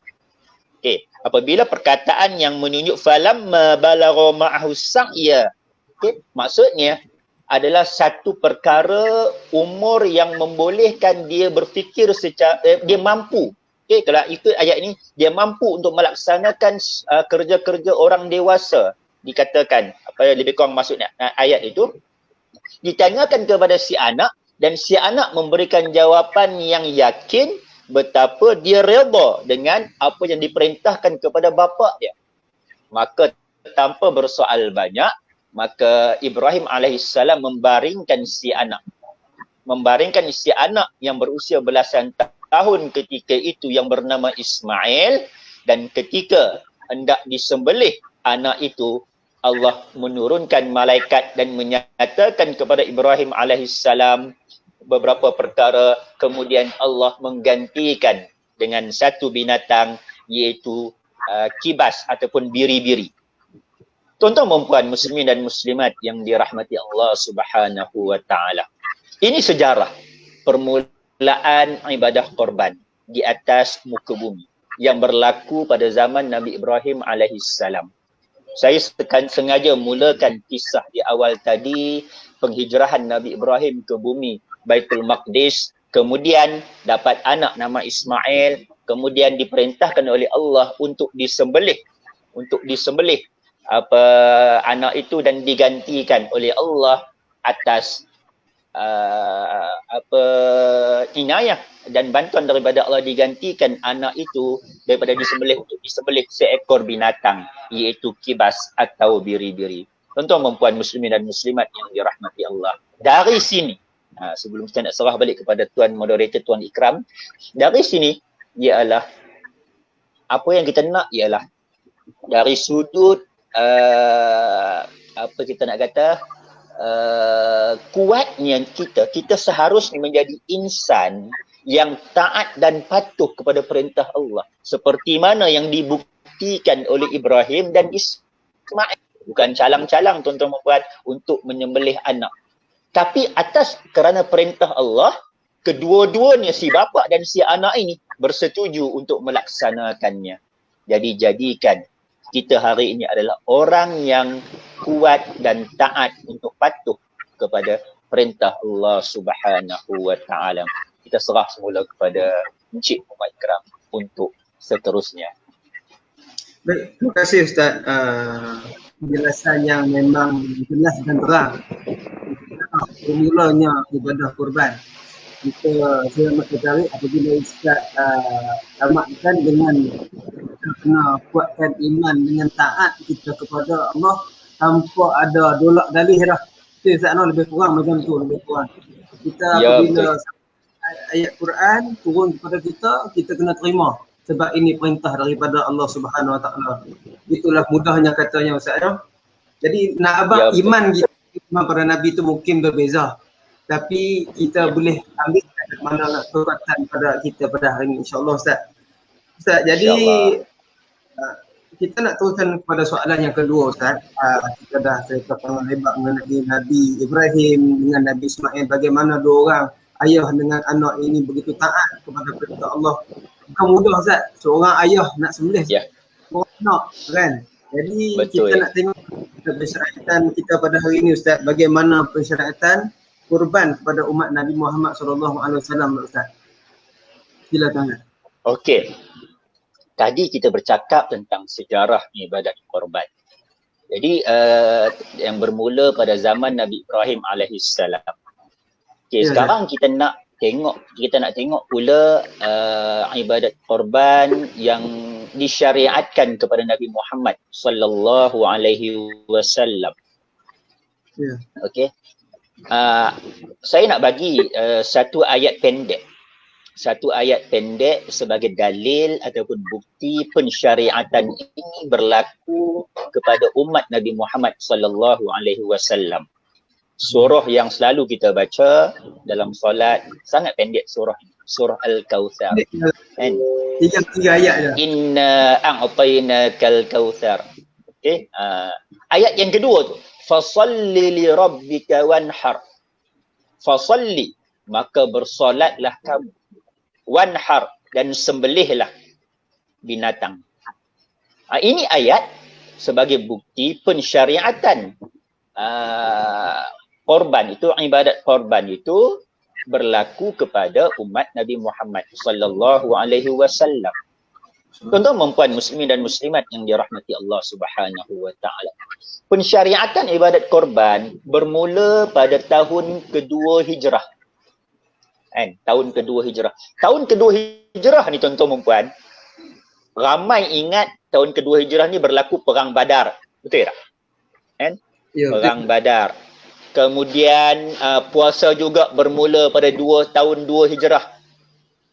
Okey, apabila perkataan yang menunjuk falamma balagha ma'ahu sa'ya, okey, maksudnya adalah satu perkara umur yang membolehkan dia berfikir secara dia mampu. Okey, kalau ikut ayat ini, dia mampu untuk melaksanakan kerja-kerja orang dewasa. Dikatakan apa lebih kurang maksudnya ayat itu, ditanyakan kepada si anak dan si anak memberikan jawapan yang yakin betapa dia redha dengan apa yang diperintahkan kepada bapa dia. Maka tanpa bersoal banyak, maka Ibrahim alaihissalam membaringkan si anak yang berusia belasan tahun ketika itu yang bernama Ismail, dan ketika hendak disembelih anak itu, Allah menurunkan malaikat dan menyatakan kepada Ibrahim alaihissalam beberapa perkara, kemudian Allah menggantikan dengan satu binatang, iaitu kibas ataupun biri-biri. Tuan-tuan dan puan muslimin dan muslimat yang dirahmati Allah Subhanahu wa taala. Ini sejarah permulaan ibadah korban di atas muka bumi yang berlaku pada zaman Nabi Ibrahim alaihissalam. Saya sengaja mulakan kisah di awal tadi, penghijrahan Nabi Ibrahim ke bumi Baitul Maqdis, kemudian dapat anak nama Ismail, kemudian diperintahkan oleh Allah untuk disembelih anak itu dan digantikan oleh Allah atas inayah dan bantuan daripada Allah, digantikan anak itu daripada disembelih untuk disembelih seekor binatang, iaitu kibas atau biri-biri. Tuan-tuan dan puan muslimin dan muslimat yang dirahmati Allah, dari sini sebelum kita nak serah balik kepada tuan moderator, tuan Ikram, dari sini ialah apa yang kita nak ialah dari sudut apa kita nak kata, kuatnya kita seharusnya menjadi insan yang taat dan patuh kepada perintah Allah, seperti mana yang dibuktikan oleh Ibrahim dan Ismail. Bukan calang-calang tuan-tuan membuat untuk menyembelih anak, tapi atas kerana perintah Allah, kedua-duanya si bapa dan si anak ini bersetuju untuk melaksanakannya. Jadi jadikan kita hari ini adalah orang yang kuat dan taat untuk patuh kepada perintah Allah Subhanahu wa taala. Kita serah semula kepada Encik Muhammad Ikram untuk seterusnya. Baik, terima kasih Ustaz. Penjelasan yang memang jelas dan terang. Bermulanya ibadah kurban. Saya mengetahui apabila Ustaz tamatkan dengan kita kena kuatkan iman dengan taat kita kepada Allah tanpa ada dolak dalih dah. Itu Ustaz lebih kurang macam tu, lebih kurang. Kita apabila ayat Quran turun kepada kita kena terima. Sebab ini perintah daripada Allah Subhanahu Wa Taala. Itulah mudahnya katanya Ustaz ya. Jadi nak abang iman kita, iman para Nabi itu mungkin berbeza. Tapi kita boleh ambil mana kekuatan pada kita pada hari ini insya-Allah Ustaz. Ustaz, jadi kita nak teruskan kepada soalan yang kedua Ustaz. Kita dah cerita lebar mengenai Nabi Ibrahim dengan Nabi Ismail, bagaimana dua orang ayah dengan anak ini begitu taat kepada perintah Allah. Bukan mudah Ustaz, seorang ayah nak sembelih seorang anak kan. Jadi kita nak tengok persyaratan kita pada hari ini Ustaz, bagaimana persyaratan kurban kepada umat Nabi Muhammad SAW Ustaz. Silakan. Okey. Tadi kita bercakap tentang sejarah ibadat korban. Jadi yang bermula pada zaman Nabi Ibrahim alaihissalam. Okey, sekarang kita nak tengok pula ibadat korban yang disyariatkan kepada Nabi Muhammad sallallahu alaihi wasallam. Okey. Saya nak bagi satu ayat pendek sebagai dalil ataupun bukti pensyariatan ini berlaku kepada umat Nabi Muhammad sallallahu alaihi wasallam. Surah yang selalu kita baca dalam solat, sangat pendek surah ini, surah Al-Kautsar. Kan? Tiga ayat je. Inna a'tainakal kautsar. Okey, ayat yang kedua tu, fasalli li rabbika wanhar. Fasalli, maka bersolatlah kamu. Wanhar, dan sembelihlah binatang. Ini ayat sebagai bukti pensyariatan korban itu, ibadat korban itu berlaku kepada umat Nabi Muhammad sallallahu alaihi wasallam. Tuan-tuan puan muslimin dan muslimat yang dirahmati Allah Subhanahu wa taala. Pensyariatan ibadat korban bermula pada tahun kedua Hijrah. Tahun kedua Hijrah. Tahun kedua Hijrah ni tuan-tuan puan, ramai ingat tahun kedua Hijrah ni berlaku perang Badar. Betul tak? Perang Badar. Kemudian puasa juga bermula pada tahun 2 Hijrah.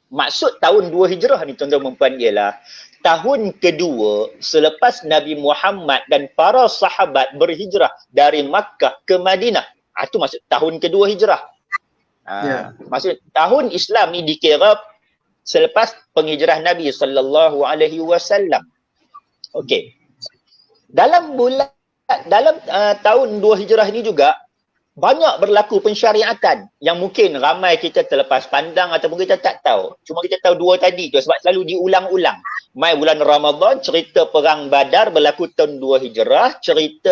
Maksud tahun 2 Hijrah ni tuan-tuan dan puan ialah tahun kedua selepas Nabi Muhammad dan para sahabat berhijrah dari Makkah ke Madinah. Itu maksud tahun kedua Hijrah. Maksud tahun Islam ni dikira selepas penghijrah Nabi sallallahu alaihi wasallam. Okey. Dalam tahun 2 Hijrah ni juga banyak berlaku pensyariatan yang mungkin ramai kita terlepas pandang ataupun kita tak tahu. Cuma kita tahu dua tadi tu sebab selalu diulang-ulang. Mai bulan Ramadan, cerita perang Badar berlaku tahun 2 Hijrah, cerita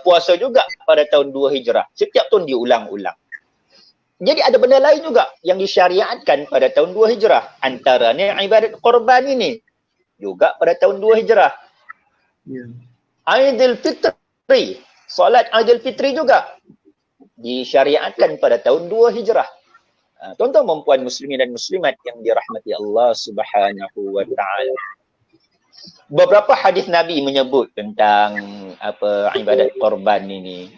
puasa juga pada tahun 2 Hijrah. Setiap tahun diulang-ulang. Jadi ada benda lain juga yang disyariatkan pada tahun 2 Hijrah. Antaranya ibadat korban ini juga pada tahun 2 Hijrah. Ya. Aidil Fitri, solat Aidil Fitri juga disyariatkan pada tahun 2 Hijrah. Tuan-tuan puan muslimin dan muslimat yang dirahmati Allah Subhanahu wa taala. Beberapa hadis Nabi menyebut tentang ibadat korban ini.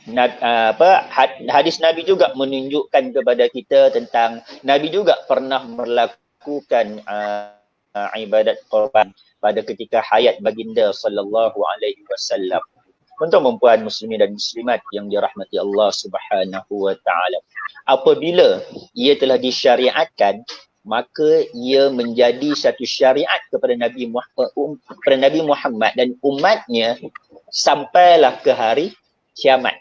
Hadis Nabi juga menunjukkan kepada kita tentang Nabi juga pernah melakukan ibadat korban pada ketika hayat baginda sallallahu alaihi wasallam. Untuk mempuan muslimin dan muslimat yang dirahmati Allah Subhanahu wa taala. Apabila ia telah disyariatkan, maka ia menjadi satu syariat kepada Nabi Muhammad dan umatnya sampailah ke hari kiamat.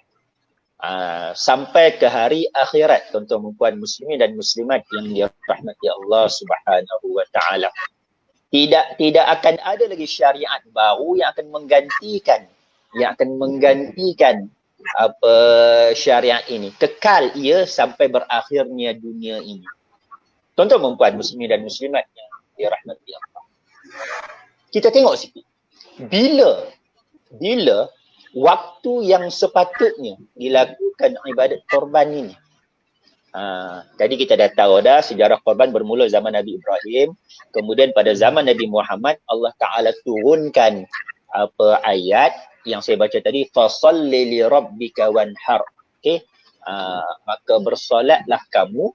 Sampai ke hari akhirat, tuan-tuan dan puan muslimin dan muslimat yang dirahmati Allah Subhanahu wa taala. Tidak akan ada lagi syariat baru yang akan menggantikan syariat ini. Kekal ia sampai berakhirnya dunia ini. Tuan-tuan dan puan muslimin dan muslimat yang dirahmati Allah. Kita tengok sikit. Bila waktu yang sepatutnya dilakukan ibadat korban ini. Tadi kita dah tahu dah sejarah korban bermula zaman Nabi Ibrahim. Kemudian pada zaman Nabi Muhammad, Allah Ta'ala turunkan ayat yang saya baca tadi, fasalli li rabbika wanhar. Okey, maka bersolatlah kamu,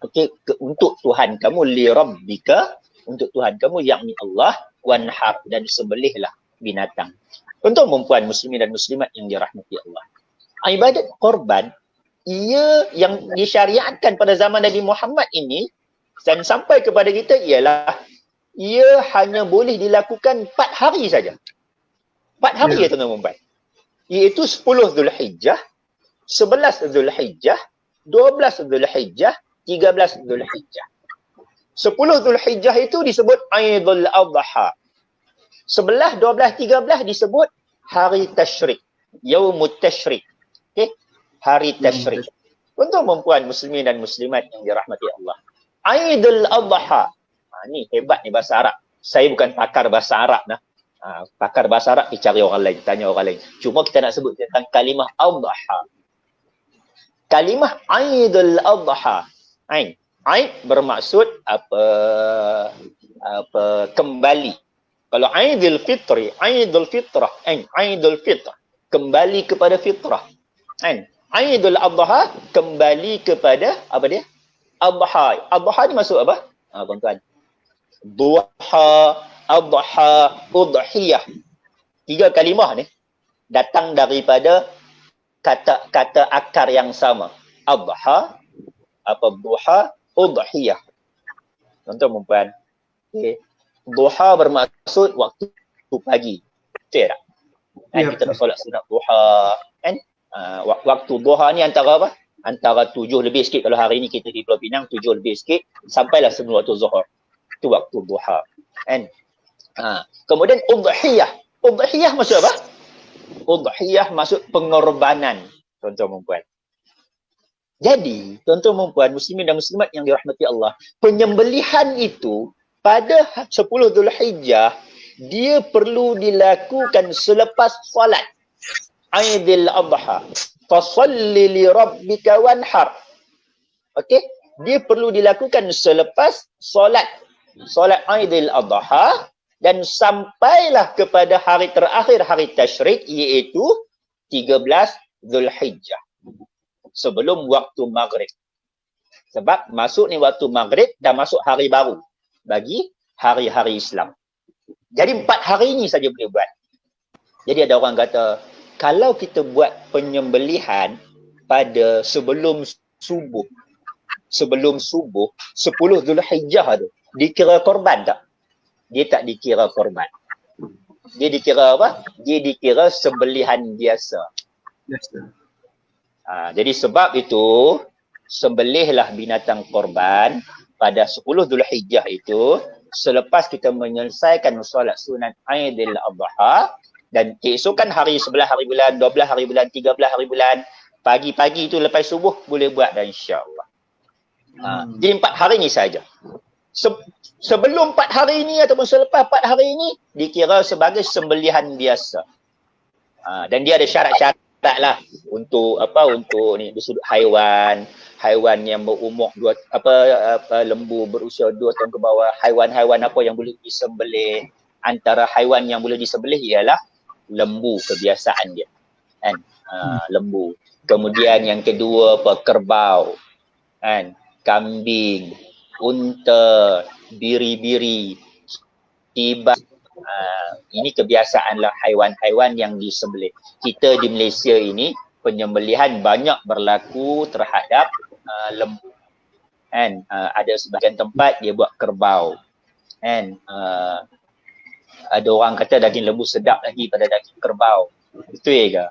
okey, untuk Tuhan kamu, li rabbika, untuk Tuhan kamu yakni Allah, wanhar, dan sembelihlah binatang. Untuk mempuan muslimin dan muslimat yang dirahmati Allah. Ibadat korban ia yang disyariatkan pada zaman Nabi Muhammad ini dan sampai kepada kita ialah ia hanya boleh dilakukan 4 hari saja. 4 hari ya tuan-tuan. Iaitu 10 Zulhijjah, 11 Zulhijjah, 12 Zulhijjah, 13 Zulhijjah. 10 Zulhijjah itu disebut Aidul Adha. 11, 12, 13 disebut hari tasyrik, Yaumut Tasyrik. Okey, hari tasyrik. Untuk mempuan muslimin dan muslimat yang dirahmati Allah. Aidul Adha. Ni hebat ni bahasa Arab. Saya bukan pakar bahasa Arab nah. Pakar bahasa Arab cari orang lain, tanya orang lain. Cuma kita nak sebut tentang kalimah Adha. Kalimah Aidul Adha. Aid bermaksud kembali. Kalau Aidul Fitri, Aidul Fitrah, Aidul Fitr, kembali kepada fitrah. Aidul Adha kembali kepada apa dia? Adha. Adha ni maksud apa? Tuan-tuan. Duha, adha, udhiyah. 3 kalimah ni datang daripada kata akar yang sama. Adha, duha, udhiyah. Tuan-tuan puan. Okay. Duha bermaksud waktu pagi. Betul tak? Kita nak solat sunat duha. Waktu duha ni antara apa? Antara 7 lebih sikit. Kalau hari ni kita di Pulau Pinang 7 lebih sikit sampailah sebelum waktu zuhur. Itu waktu duha. Kemudian udhiyah. Udhiyah maksud apa? Udhiyah maksud pengorbanan, tuan-tuan dan puan. Jadi, tuan-tuan dan puan, muslimin dan muslimat yang dirahmati Allah, penyembelihan itu pada 10 Zulhijjah dia perlu dilakukan selepas solat Aidil Adha. Fasalli li rabbika wanhar. Okey, dia perlu dilakukan selepas solat Aidil Adha dan sampailah kepada hari terakhir hari tasyrik iaitu 13 Zulhijjah. Sebelum waktu maghrib. Sebab masuk ni waktu maghrib dah masuk hari baru bagi hari-hari Islam. Jadi 4 hari ni saja boleh buat. Jadi ada orang kata, kalau kita buat penyembelihan pada sebelum subuh 10 Zulhijjah tu, dikira korban tak? Dia tak dikira korban. Dia dikira apa? Dia dikira sembelihan biasa. Jadi sebab itu, sembelihlah binatang korban pada 10 Zulhijjah itu selepas kita menyelesaikan solat sunat Aidil Adha dan keesokan hari 11 hari bulan, 12 hari bulan, 13 hari bulan, pagi-pagi itu lepas subuh boleh buat dah insya-Allah. Jadi 4 hari ni saja. Sebelum 4 hari ini ataupun selepas 4 hari ini dikira sebagai sembelihan biasa. Dan dia ada syarat-syarat lah untuk ni dari sudut haiwan yang berumur lembu berusia 2 tahun ke bawah, haiwan-haiwan apa yang boleh disembelih. Antara haiwan yang boleh disembelih ialah lembu, kebiasaan dia kan, lembu. Kemudian yang kedua kerbau kan, kambing, unta, biri-biri, kibas. Ini kebiasaanlah haiwan-haiwan yang disembelih. Kita di Malaysia ini penyembelihan banyak berlaku terhadap lembu kan. Ada sebahagian tempat dia buat kerbau kan. Ada orang kata daging lembu sedap lagi pada daging kerbau. Betul ke?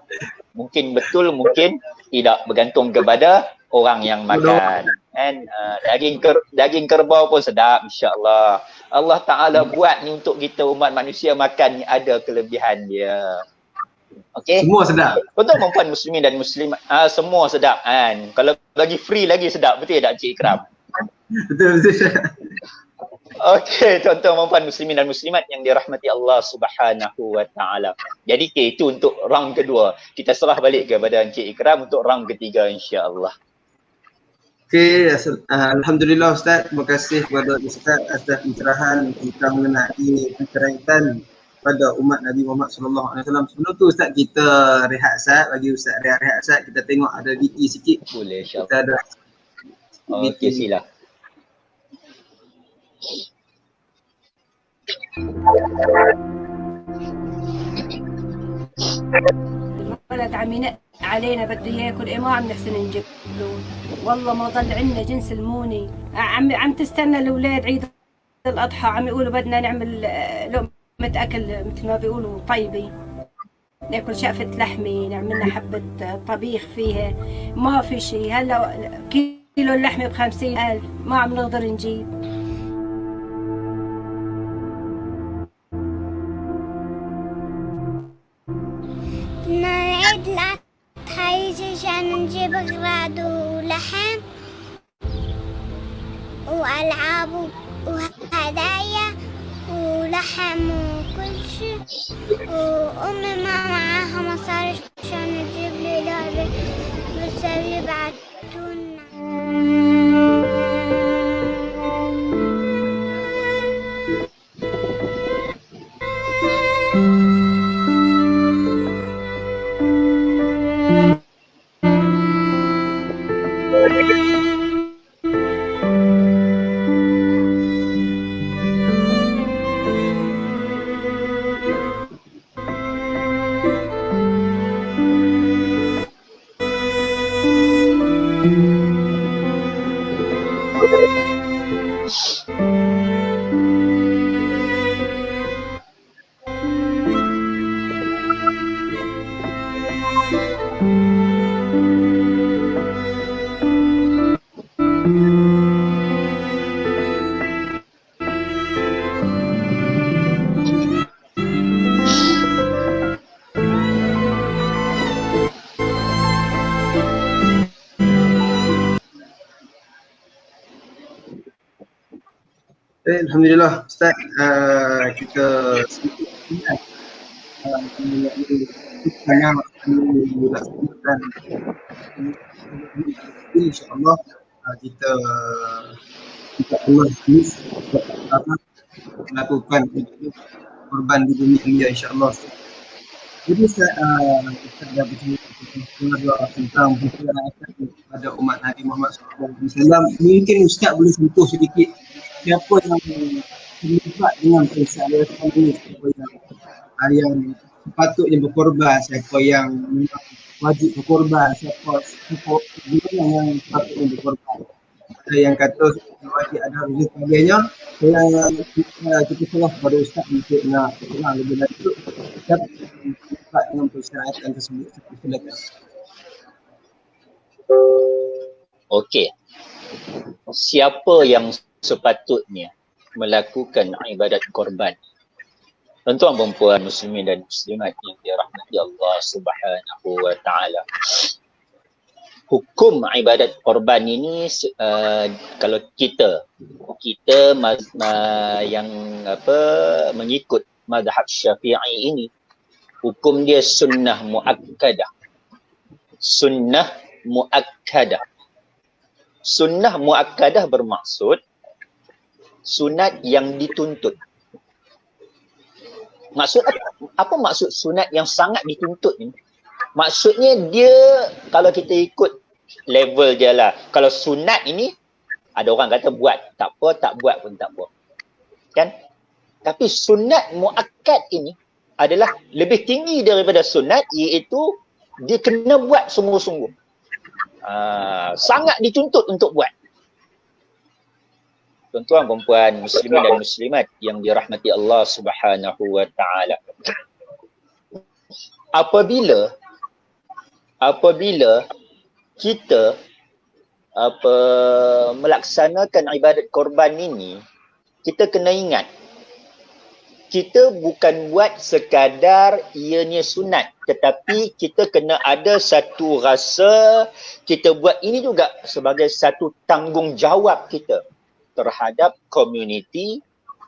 Mungkin betul, mungkin tidak, bergantung kepada orang yang makan kan. Daging kerbau pun sedap, insya-Allah. Allah Taala buat ni untuk kita umat manusia makan ni, ada kelebihan dia. Okey. Semua sedap. Untuk perempuan muslimin dan muslimat, semua sedap kan. Kalau bagi free lagi sedap, betul tak Cik Ikram? Betul. Okey, tuan-tuan perempuan muslimin dan muslimat yang dirahmati Allah Subhanahu wa taala. Jadi itu untuk round kedua. Kita serah balik kepada Encik Ikram untuk round ketiga, insya-Allah. Okey, alhamdulillah Ustaz. Terima kasih kepada Ustaz atas pencerahan kita mengenai penceraitan pada umat Nabi Muhammad sallallahu alaihi wasallam. Sebelum tu Ustaz, kita rehat Ustaz, bagi Ustaz rehat Ustaz, kita tengok ada DT sikit. Boleh, insya-Allah. Kita ada okey, sila. الولد عم ينق علينا بده ياكل، ما عم نحسن نجيب له، والله ما ضل عندنا جنس الموني. عم تستنى الاولاد عيد الاضحى، عم يقولوا بدنا نعمل لقمة اكل مثل ما بيقولوا طيبة، ناكل شقفة لحمة، نعمل لنا حبة طبيخ فيها. ما في شيء. هلا كيلو اللحمة ب50,000، ما عم نقدر نجيب. عيد الأضحى يجي عشان نجيب أغراض ولحم وألعاب وهدايا ولحم وكل شيء، وأمي ما معاها مصاري عشان نجيب لي لعبة، بس يبعتولنا. Alhamdulillah Ustaz, kita insya-Allah kita melakukan korban di bumi India, insya-Allah. Jadi kita dah bercerita tentang masyarakat pada umat Nabi Muhammad SAW. Mungkin Ustaz boleh sentuh sedikit siapa yang terlibat dengan persoalan ini, siapa yang sepatutnya berkorban, siapa yang wajib berkorban, siapa yang sepatutnya berkorban. Ada yang kata wajib ada rezeki sebagainya. Kita serah kepada Ustaz untuk nak terang lebih lanjut siapa yang terlibat dengan persyaratan tersebut. Silakan. Okey. Siapa yang sepatutnya melakukan ibadat korban? Tuan-tuan dan puan muslimin dan muslimat yang dirahmati Allah Subhanahu wa taala. hukum ibadat korban ini kalau kita yang mengikut mazhab Syafi'i ini, hukum dia sunnah muakkadah. Sunnah muakkadah. Sunnah muakkadah bermaksud sunat yang dituntut. Maksud apa maksud sunat yang sangat dituntut ni? Maksudnya dia, kalau kita ikut level dia lah, kalau sunat ini ada orang kata buat tak apa, tak buat pun tak apa, kan? Tapi sunat muakkad ini adalah lebih tinggi daripada sunat, iaitu dia kena buat sungguh-sungguh. Sangat dituntut untuk buat. Tuan-tuan, perempuan, muslimin dan muslimat yang dirahmati Allah Subhanahu wa taala. Apabila kita melaksanakan ibadat korban ini, kita kena ingat, kita bukan buat sekadar ianya sunat, tetapi kita kena ada satu rasa kita buat ini juga sebagai satu tanggungjawab kita terhadap komuniti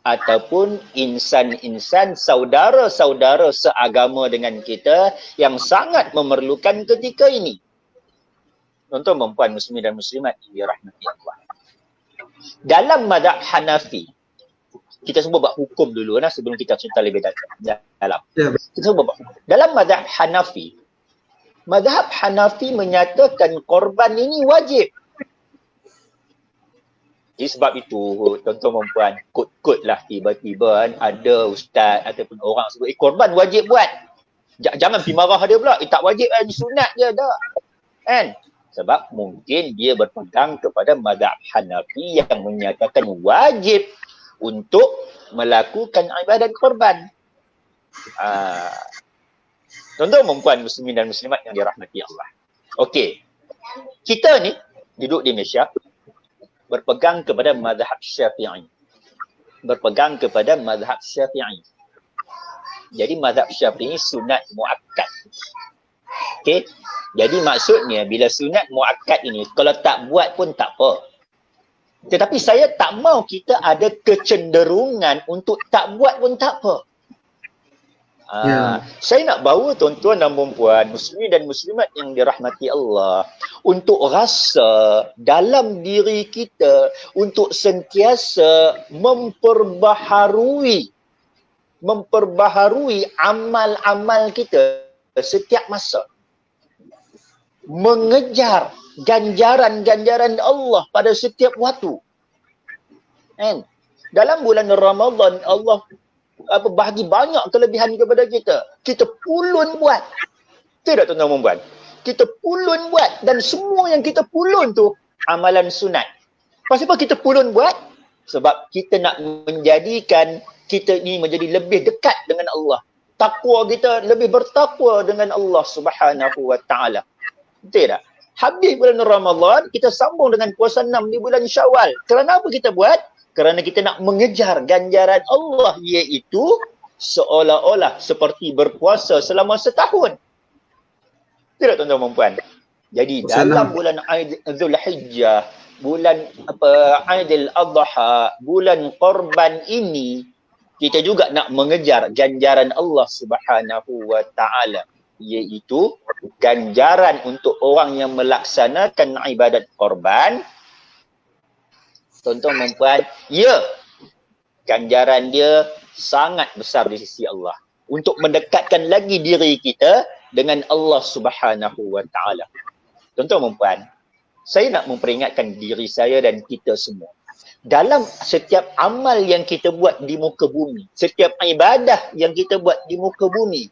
ataupun insan-insan, saudara-saudara seagama dengan kita yang sangat memerlukan ketika ini. Tuan-tuan, perempuan, muslimin dan muslimat yang dirahmati Allah. Dalam mazhab Hanafi, kita semua buat hukum dulu sebelum kita cerita lebih dalam. Kita semua buat hukum. Dalam mazhab Hanafi menyatakan korban ini wajib. Jadi sebab itu, tuan-tuan perempuan, kod-kod lah tiba-tiba ada ustaz ataupun orang sebut, korban wajib buat. Jangan pergi marah dia pula, tak wajib sunat je dah. Kan? Sebab mungkin dia berpegang kepada mazhab Hanafi yang menyatakan wajib untuk melakukan ibadat korban. Tuan-tuan perempuan, muslimin dan muslimat yang dirahmati Allah. Okey. Kita ni duduk di Malaysia, berpegang kepada mazhab Syafi'i. Jadi mazhab Syafi'i sunat muakkad. Okey. Jadi maksudnya bila sunat muakkad ini, kalau tak buat pun tak apa. Tetapi saya tak mau kita ada kecenderungan untuk tak buat pun tak apa. Saya nak bawa tuan-tuan dan puan-puan, muslimin dan muslimat yang dirahmati Allah, untuk rasa dalam diri kita untuk sentiasa memperbaharui amal kita setiap masa. Mengejar ganjaran-ganjaran Allah pada setiap waktu. Kan? Dalam bulan Ramadan, Allah bahagi banyak kelebihan kepada kita. Kita pulun buat. Tidak, tuan-tuan perempuan? Kita pulun buat, dan semua yang kita pulun tu amalan sunat. Pasal apa kita pulun buat? Sebab kita nak menjadikan kita ni menjadi lebih dekat dengan Allah. Takwa kita lebih bertakwa dengan Allah Subhanahu wa taala. Betul tak? Habis bulan Ramadan, kita sambung dengan puasa 6 di bulan Syawal. Kerana apa kita buat? Kerana kita nak mengejar ganjaran Allah, iaitu seolah-olah seperti berpuasa selama setahun. Tidak, tuan-tuan perempuan? Jadi dalam bulan Zulhijjah, bulan Aidil Adha, bulan korban ini, kita juga nak mengejar ganjaran Allah Subhanahu wa taala, iaitu ganjaran untuk orang yang melaksanakan ibadat korban. Tuan-tuan perempuan, ya, ganjaran dia sangat besar di sisi Allah untuk mendekatkan lagi diri kita dengan Allah Subhanahu wa taala. Tuan-tuan perempuan, saya nak memperingatkan diri saya dan kita semua. Dalam setiap amal yang kita buat di muka bumi, setiap ibadah yang kita buat di muka bumi,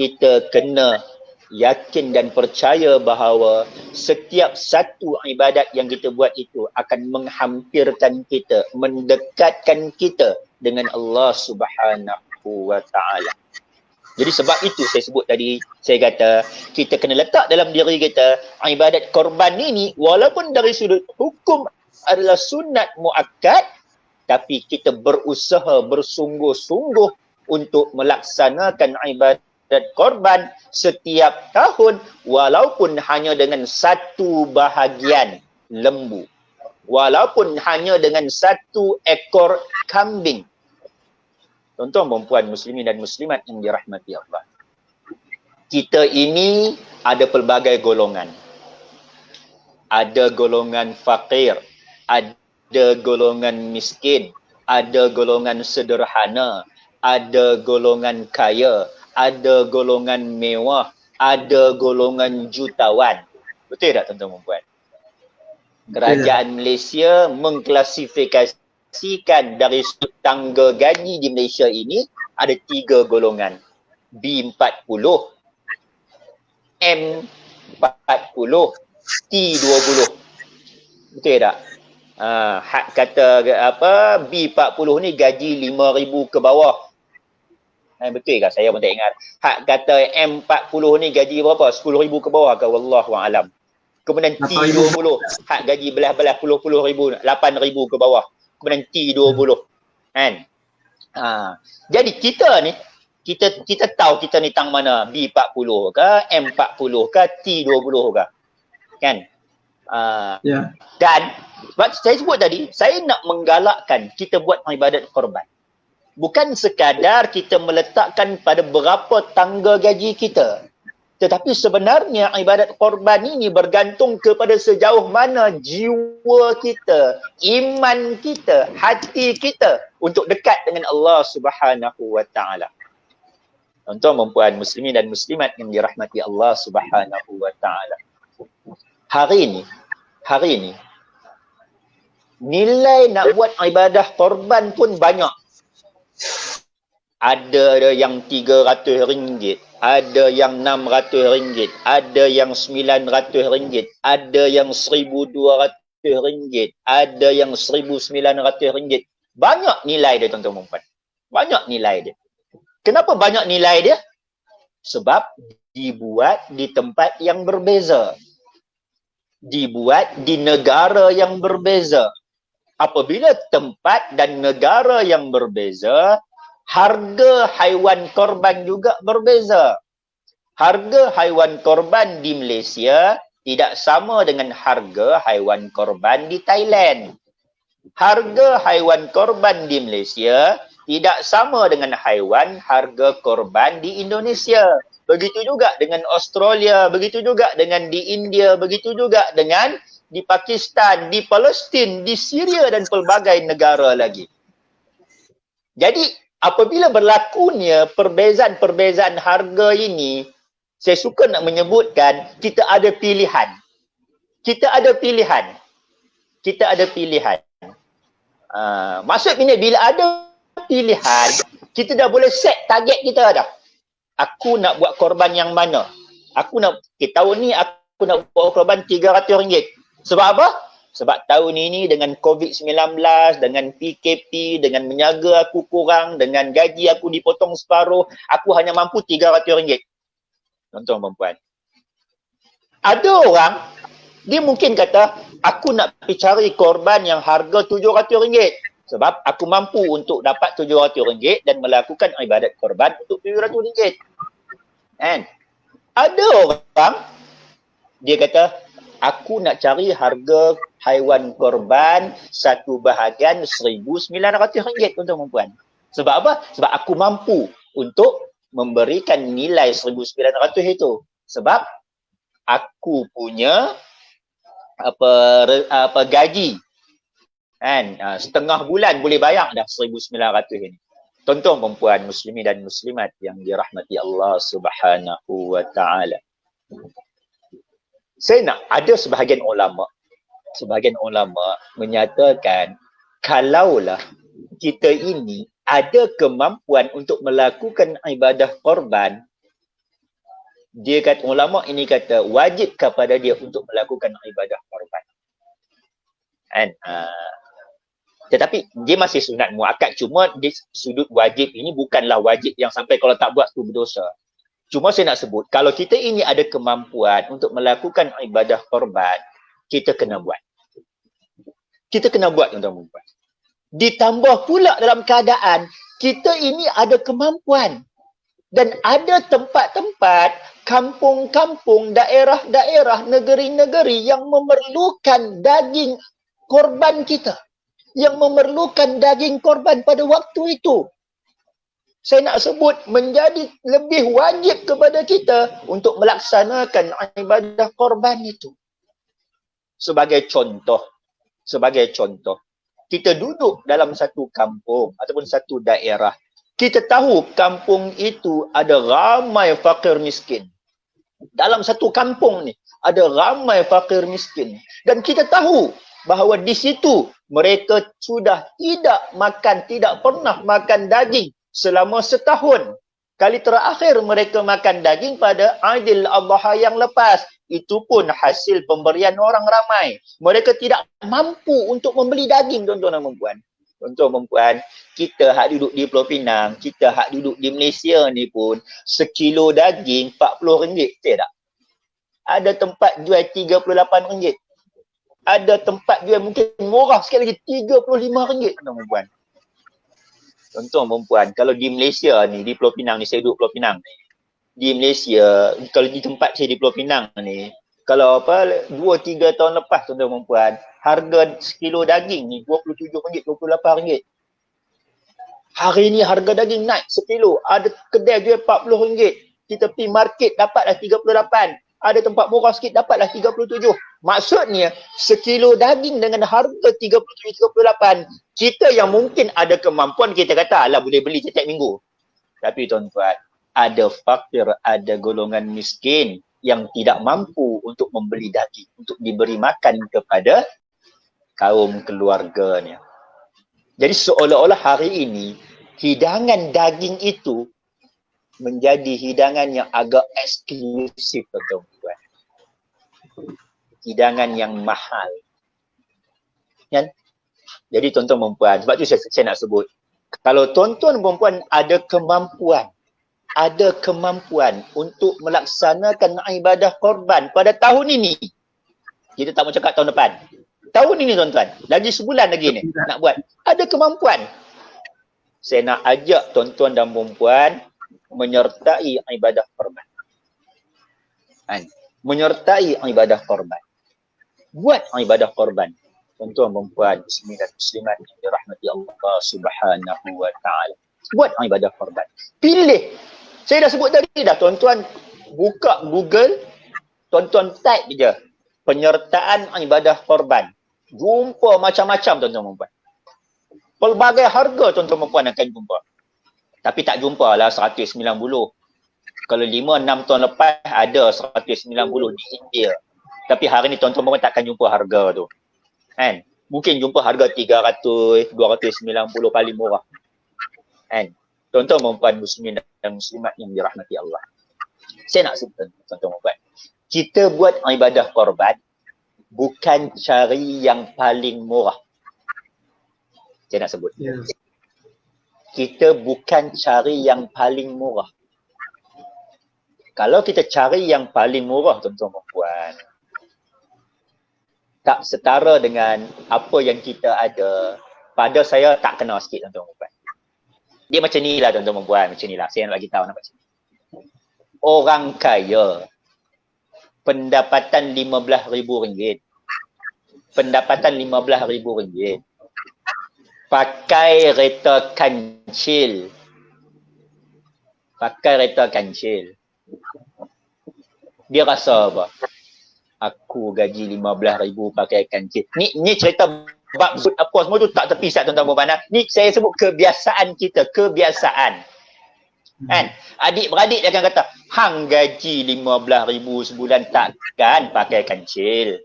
kita kena yakin dan percaya bahawa setiap satu ibadat yang kita buat itu akan menghampirkan kita, mendekatkan kita dengan Allah Subhanahu wa taala. Jadi sebab itu saya sebut tadi, saya kata kita kena letak dalam diri kita ibadat korban ini, walaupun dari sudut hukum adalah sunat muakkad, tapi kita berusaha bersungguh-sungguh untuk melaksanakan ibadat korban setiap tahun walaupun hanya dengan satu bahagian lembu, walaupun hanya dengan satu ekor kambing. Tuan-tuan dan puan muslimin dan muslimat yang dirahmati Allah. Kita ini ada pelbagai golongan. Ada golongan fakir, ada golongan miskin, ada golongan sederhana, ada golongan kaya, ada golongan mewah, ada golongan jutawan. Betul tak tuan-tuan dan puan? Kerajaan Malaysia mengklasifikasikan dari sudut tangga gaji di Malaysia ini ada 3 golongan. B40, M40, T20. Betul tak? Hak kata apa, B40 ni gaji 5,000 ke bawah. Betul ke? Saya pun tak ingat. Hak kata M40 ni gaji berapa? 10,000 ke bawah ke? Wallahualam. Kemudian T20, hak gaji belah-belah puluh ribu, 8,000 ke bawah. Kemudian T20. Kan? Jadi kita ni, kita tahu kita ni tang mana, B40 ke, M40 ke, T20 ke. Kan? Dan sebab saya sebut tadi, saya nak menggalakkan kita buat ibadat korban. Bukan sekadar kita meletakkan pada berapa tangga gaji kita. Tetapi sebenarnya ibadat korban ini bergantung kepada sejauh mana jiwa kita, iman kita, hati kita untuk dekat dengan Allah Subhanahu wa taala. Tuan-tuan dan puan muslimin dan muslimat yang dirahmati Allah Subhanahu wa taala. Hari ini nilai nak buat ibadah korban pun banyak. Ada yang RM300, ada yang RM600, ada yang RM900, ada yang RM1,200, ada yang RM1,900. Banyak nilai dia tuan-tuan dan puan. Banyak nilai dia. Kenapa banyak nilai dia? Sebab dibuat di tempat yang berbeza. Dibuat di negara yang berbeza. Apabila tempat dan negara yang berbeza, harga haiwan korban juga berbeza. Harga haiwan korban di Malaysia tidak sama dengan harga haiwan korban di Thailand. Harga haiwan korban di Malaysia tidak sama dengan harga korban di Indonesia. Begitu juga dengan Australia, begitu juga dengan di India, begitu juga dengan di Pakistan, di Palestin, di Syria dan pelbagai negara lagi. Jadi apabila berlakunya perbezaan-perbezaan harga ini, saya suka nak menyebutkan kita ada pilihan. Kita ada pilihan. Kita ada pilihan. Maksudnya bila ada pilihan, kita dah boleh set target kita dah. Aku nak buat korban yang mana? Tahun ni aku nak buat korban RM300. Sebab apa? Sebab tahun ini dengan COVID-19, dengan PKP, dengan menyaga aku kurang, dengan gaji aku dipotong separuh, aku hanya mampu RM300. Tuan-tuan dan puan. Ada orang, dia mungkin kata, aku nak pergi cari korban yang harga RM700. Sebab aku mampu untuk dapat RM700 dan melakukan ibadat korban untuk RM700. Kan? Ada orang, dia kata, aku nak cari harga haiwan korban satu bahagian RM1,900, tuan-tuan dan puan. Sebab apa? Sebab aku mampu untuk memberikan nilai RM1,900 itu. Sebab aku punya gaji. Kan? Setengah bulan boleh bayar dah RM1,900 ini. Tuan-tuan dan puan muslimin dan muslimat yang dirahmati Allah Subhanahu wa taala. Saya nak, ada sebahagian ulama menyatakan kalaulah kita ini ada kemampuan untuk melakukan ibadah korban, dia kata, ulama ini kata wajib kepada dia untuk melakukan ibadah korban. Kan? Tetapi dia masih sunat muakkad, cuma di sudut wajib ini bukanlah wajib yang sampai kalau tak buat tu berdosa. Cuma saya nak sebut, kalau kita ini ada kemampuan untuk melakukan ibadah korban, kita kena buat. Kita kena buat, tuan-tuan. Ditambah pula dalam keadaan kita ini ada kemampuan. Dan ada tempat-tempat, kampung-kampung, daerah-daerah, negeri-negeri yang memerlukan daging korban kita. Yang memerlukan daging korban pada waktu itu. Saya nak sebut menjadi lebih wajib kepada kita untuk melaksanakan ibadah korban itu. Sebagai contoh, kita duduk dalam satu kampung ataupun satu daerah. Kita tahu kampung itu ada ramai fakir miskin. Dalam satu kampung ni ada ramai fakir miskin. Dan kita tahu bahawa di situ mereka sudah tidak pernah makan daging selama setahun. Kali terakhir mereka makan daging pada Aidil Adha yang lepas. Itu pun hasil pemberian orang ramai. Mereka tidak mampu untuk membeli daging, tuan-tuan dan puan. Tuan-tuan dan puan, kita hak duduk di Pulau Pinang, kita hak duduk di Malaysia ni pun, sekilo daging RM40, betul tak? Ada tempat jual RM38. Ada tempat jual mungkin murah sikit lagi, RM35, tuan-tuan dan puan. Tuan-tuan dan puan, kalau di Malaysia ni, di Pulau Pinang ni, saya duduk Pulau Pinang ni. Di Malaysia, kalau di tempat saya di Pulau Pinang ni, kalau 2-3 tahun lepas, tuan-tuan dan puan, harga sekilo daging ni RM27, RM28. Hari ni harga daging naik sekilo. Ada kedai jual RM40. Kita pergi market dapatlah RM38. Ada tempat murah sikit dapatlah RM37. Maksudnya, sekilo daging dengan harga RM37-38, kita yang mungkin ada kemampuan, kita kata, alah boleh beli setiap minggu. Tapi tuan-tuan, ada fakir, ada golongan miskin yang tidak mampu untuk membeli daging, untuk diberi makan kepada kaum keluarganya. Jadi seolah-olah hari ini, hidangan daging itu menjadi hidangan yang agak eksklusif, tuan-tuan. Hidangan yang mahal. Kan? Jadi tuan-tuan dan puan, sebab tu saya nak sebut, kalau tuan-tuan dan puan ada kemampuan untuk melaksanakan ibadah korban pada tahun ini. Kita tak mau cakap tahun depan. Tahun ini tuan-tuan, lagi sebulan lagi ni nak buat. Ada kemampuan. Saya nak ajak tuan-tuan dan puan menyertai ibadah korban. Menyertai ibadah korban. Buat ibadah korban. Tuan-tuan dan puan, muslimin dan muslimat yang dirahmati Allah Subhanahu wa taala. Buat ibadah korban. Pilih. Saya dah sebut tadi dah, tuan-tuan buka Google, tuan-tuan type je penyertaan ibadah korban. Jumpa macam-macam, tuan-tuan dan puan. Pelbagai harga tuan-tuan dan puan akan jumpa. Tapi tak jumpa lah 190. Kalau 5-6 tahun lepas ada 190 di India. Tapi hari ni tuan-tuan dan puan takkan jumpa harga tu. Kan? Mungkin jumpa harga 300, 290 paling murah. Kan? Tuan-tuan dan puan muslimin dan muslimat yang dirahmati Allah. Saya nak sebut tuan-tuan dan puan. Kita buat ibadah korban bukan cari yang paling murah. Saya nak sebut. Kita bukan cari yang paling murah. Kalau kita cari yang paling murah, tuan-tuan dan puan, tak setara dengan apa yang kita ada. Pada saya tak kena sikit, tuan-tuan dan puan. Dia macam ni lah, tuan-tuan dan puan. Macam ni lah. Saya nak bagi tahu nak macam ni. Orang kaya, pendapatan RM15,000. Pendapatan RM15,000. Pakai kereta kancil. Dia rasa apa? Aku gaji RM15,000 pakai kancil. Ni cerita bab apa semua tu tak terpisah, tuan-tuan dan puan. Ni saya sebut kebiasaan kita, kebiasaan. Kan? Adik-beradik dia akan kata, hang gaji RM15,000 sebulan takkan pakai kancil.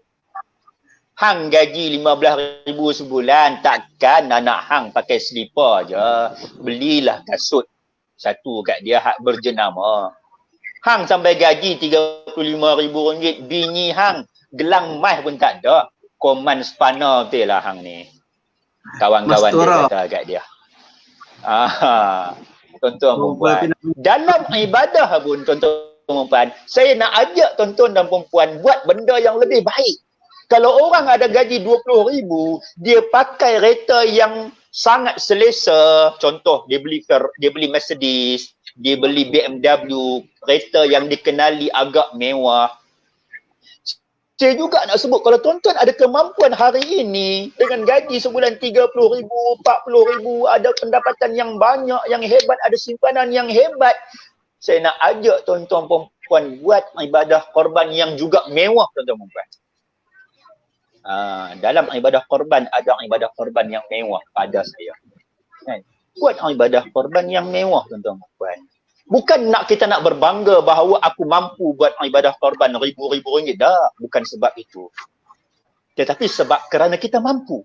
Hang gaji RM15,000 sebulan takkan anak hang pakai selipar je. Belilah kasut satu kat dia hak berjenama. Hang sampai gaji RM35,000, bini hang gelang emas pun tak ada. Koman spana betul lah hang ni. Kawan-kawan dia kata kat dia. Tuan-tuan dan puan. Dalam ibadah pun, tuan-tuan dan puan, saya nak ajak tuan-tuan dan puan buat benda yang lebih baik. Kalau orang ada gaji RM20,000, dia pakai kereta yang sangat selesa. Contoh, dia beli Mercedes. dia beli BMW, kereta yang dikenali agak mewah. Saya juga nak sebut, kalau tuan-tuan ada kemampuan hari ini dengan gaji sebulan 30,000, 40,000, ada pendapatan yang banyak, yang hebat, ada simpanan yang hebat, saya nak ajak tuan-tuan perempuan buat ibadah korban yang juga mewah, tuan-tuan perempuan. Dalam ibadah korban ada ibadah korban yang mewah pada saya. Kan? Buat ibadah korban yang mewah, tuan-tuan perempuan. Bukan kita nak berbangga bahawa aku mampu buat ibadah korban ribu-ribu ringgit. Dah, bukan sebab itu. Tetapi sebab kerana kita mampu.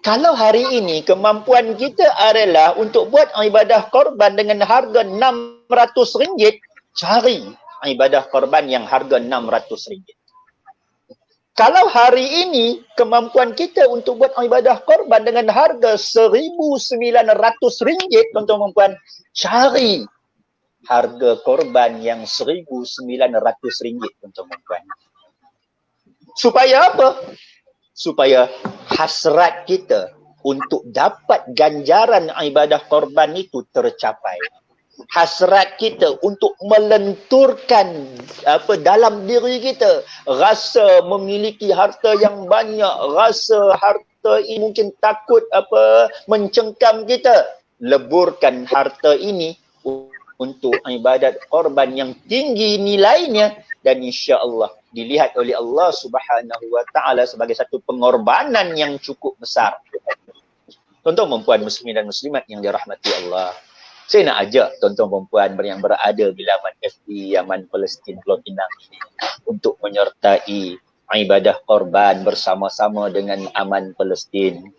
Kalau hari ini kemampuan kita adalah untuk buat ibadah korban dengan harga RM600, cari ibadah korban yang harga RM600. Kalau hari ini kemampuan kita untuk buat ibadah korban dengan harga RM1,900, tuan-tuan dan puan, cari harga korban yang RM1,900, tuan-tuan dan puan. Supaya apa? Supaya hasrat kita untuk dapat ganjaran ibadah korban itu tercapai. Hasrat kita untuk melenturkan dalam diri kita rasa memiliki harta yang banyak, rasa harta ini mungkin takut mencengkam kita. Leburkan harta ini untuk ibadat korban yang tinggi nilainya, dan insya-Allah dilihat oleh Allah Subhanahu wa taala sebagai satu pengorbanan yang cukup besar. Tuan-tuan perempuan muslimin dan muslimat yang dirahmati Allah, saya nak ajak tuan-tuan perempuan yang berada di laman FB Yaman Palestin Pulau Pinang ini untuk menyertai ibadah korban bersama-sama dengan Aman Palestin.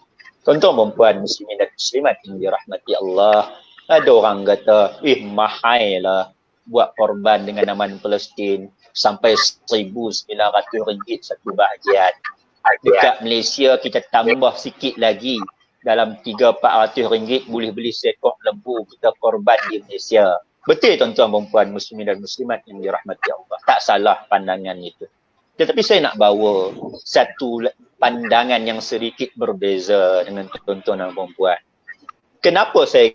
Tuan-tuan perempuan muslimin dan muslimat yang dirahmati Allah, ada orang kata, mahal lah buat korban dengan Aman Palestin sampai RM1,900 satu bahagian. Dekat Malaysia kita tambah sikit lagi, dalam RM300-400 boleh beli seekor lembu kita korban di Malaysia. Betul tuan-tuan perempuan muslimin dan muslimat yang dirahmati Allah. Tak salah pandangan itu. Tetapi saya nak bawa satu pandangan yang sedikit berbeza dengan tuan-tuan dan perempuan. Kenapa saya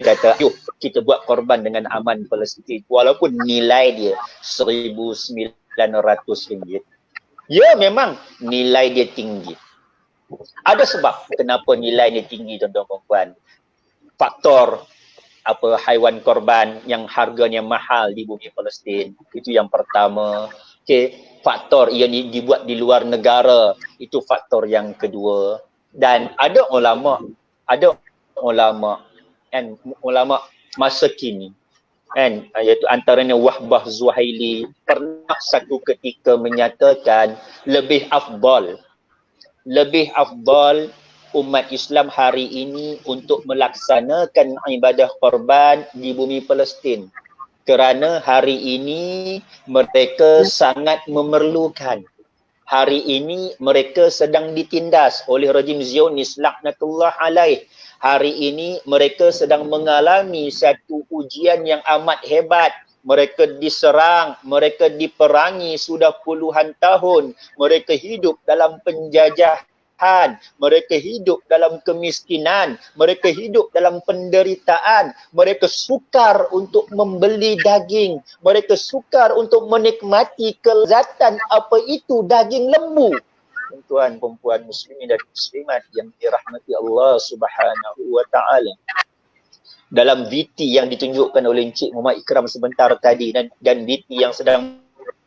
kata, yuk kita buat korban dengan Aman Palestin walaupun nilai dia RM1,900. Ya, memang nilai dia tinggi. Ada sebab kenapa nilai ni tinggi, tuan-tuan perempuan. Faktor haiwan korban yang harganya mahal di bumi Palestin. Itu yang pertama. Faktor ia dibuat di luar negara, itu faktor yang kedua. Dan ada ulama masa kini, iaitu antaranya Wahbah Zuhaili, pernah satu ketika menyatakan lebih afdal umat Islam hari ini untuk melaksanakan ibadah korban di bumi Palestin, kerana hari ini mereka sangat memerlukan. Hari ini mereka sedang ditindas oleh rejim Zionis laknatullah alaih. Hari ini mereka sedang mengalami satu ujian yang amat hebat. Mereka diserang, mereka diperangi sudah puluhan tahun. Mereka hidup dalam penjajahan, mereka hidup dalam kemiskinan, mereka hidup dalam penderitaan. Mereka sukar untuk membeli daging, mereka sukar untuk menikmati kelezatan apa itu daging lembu. Tuan perempuan muslimin dan muslimat yang dirahmati Allah Subhanahu wa taala. Dalam VT yang ditunjukkan oleh Encik Muhammad Ikram sebentar tadi dan VT yang sedang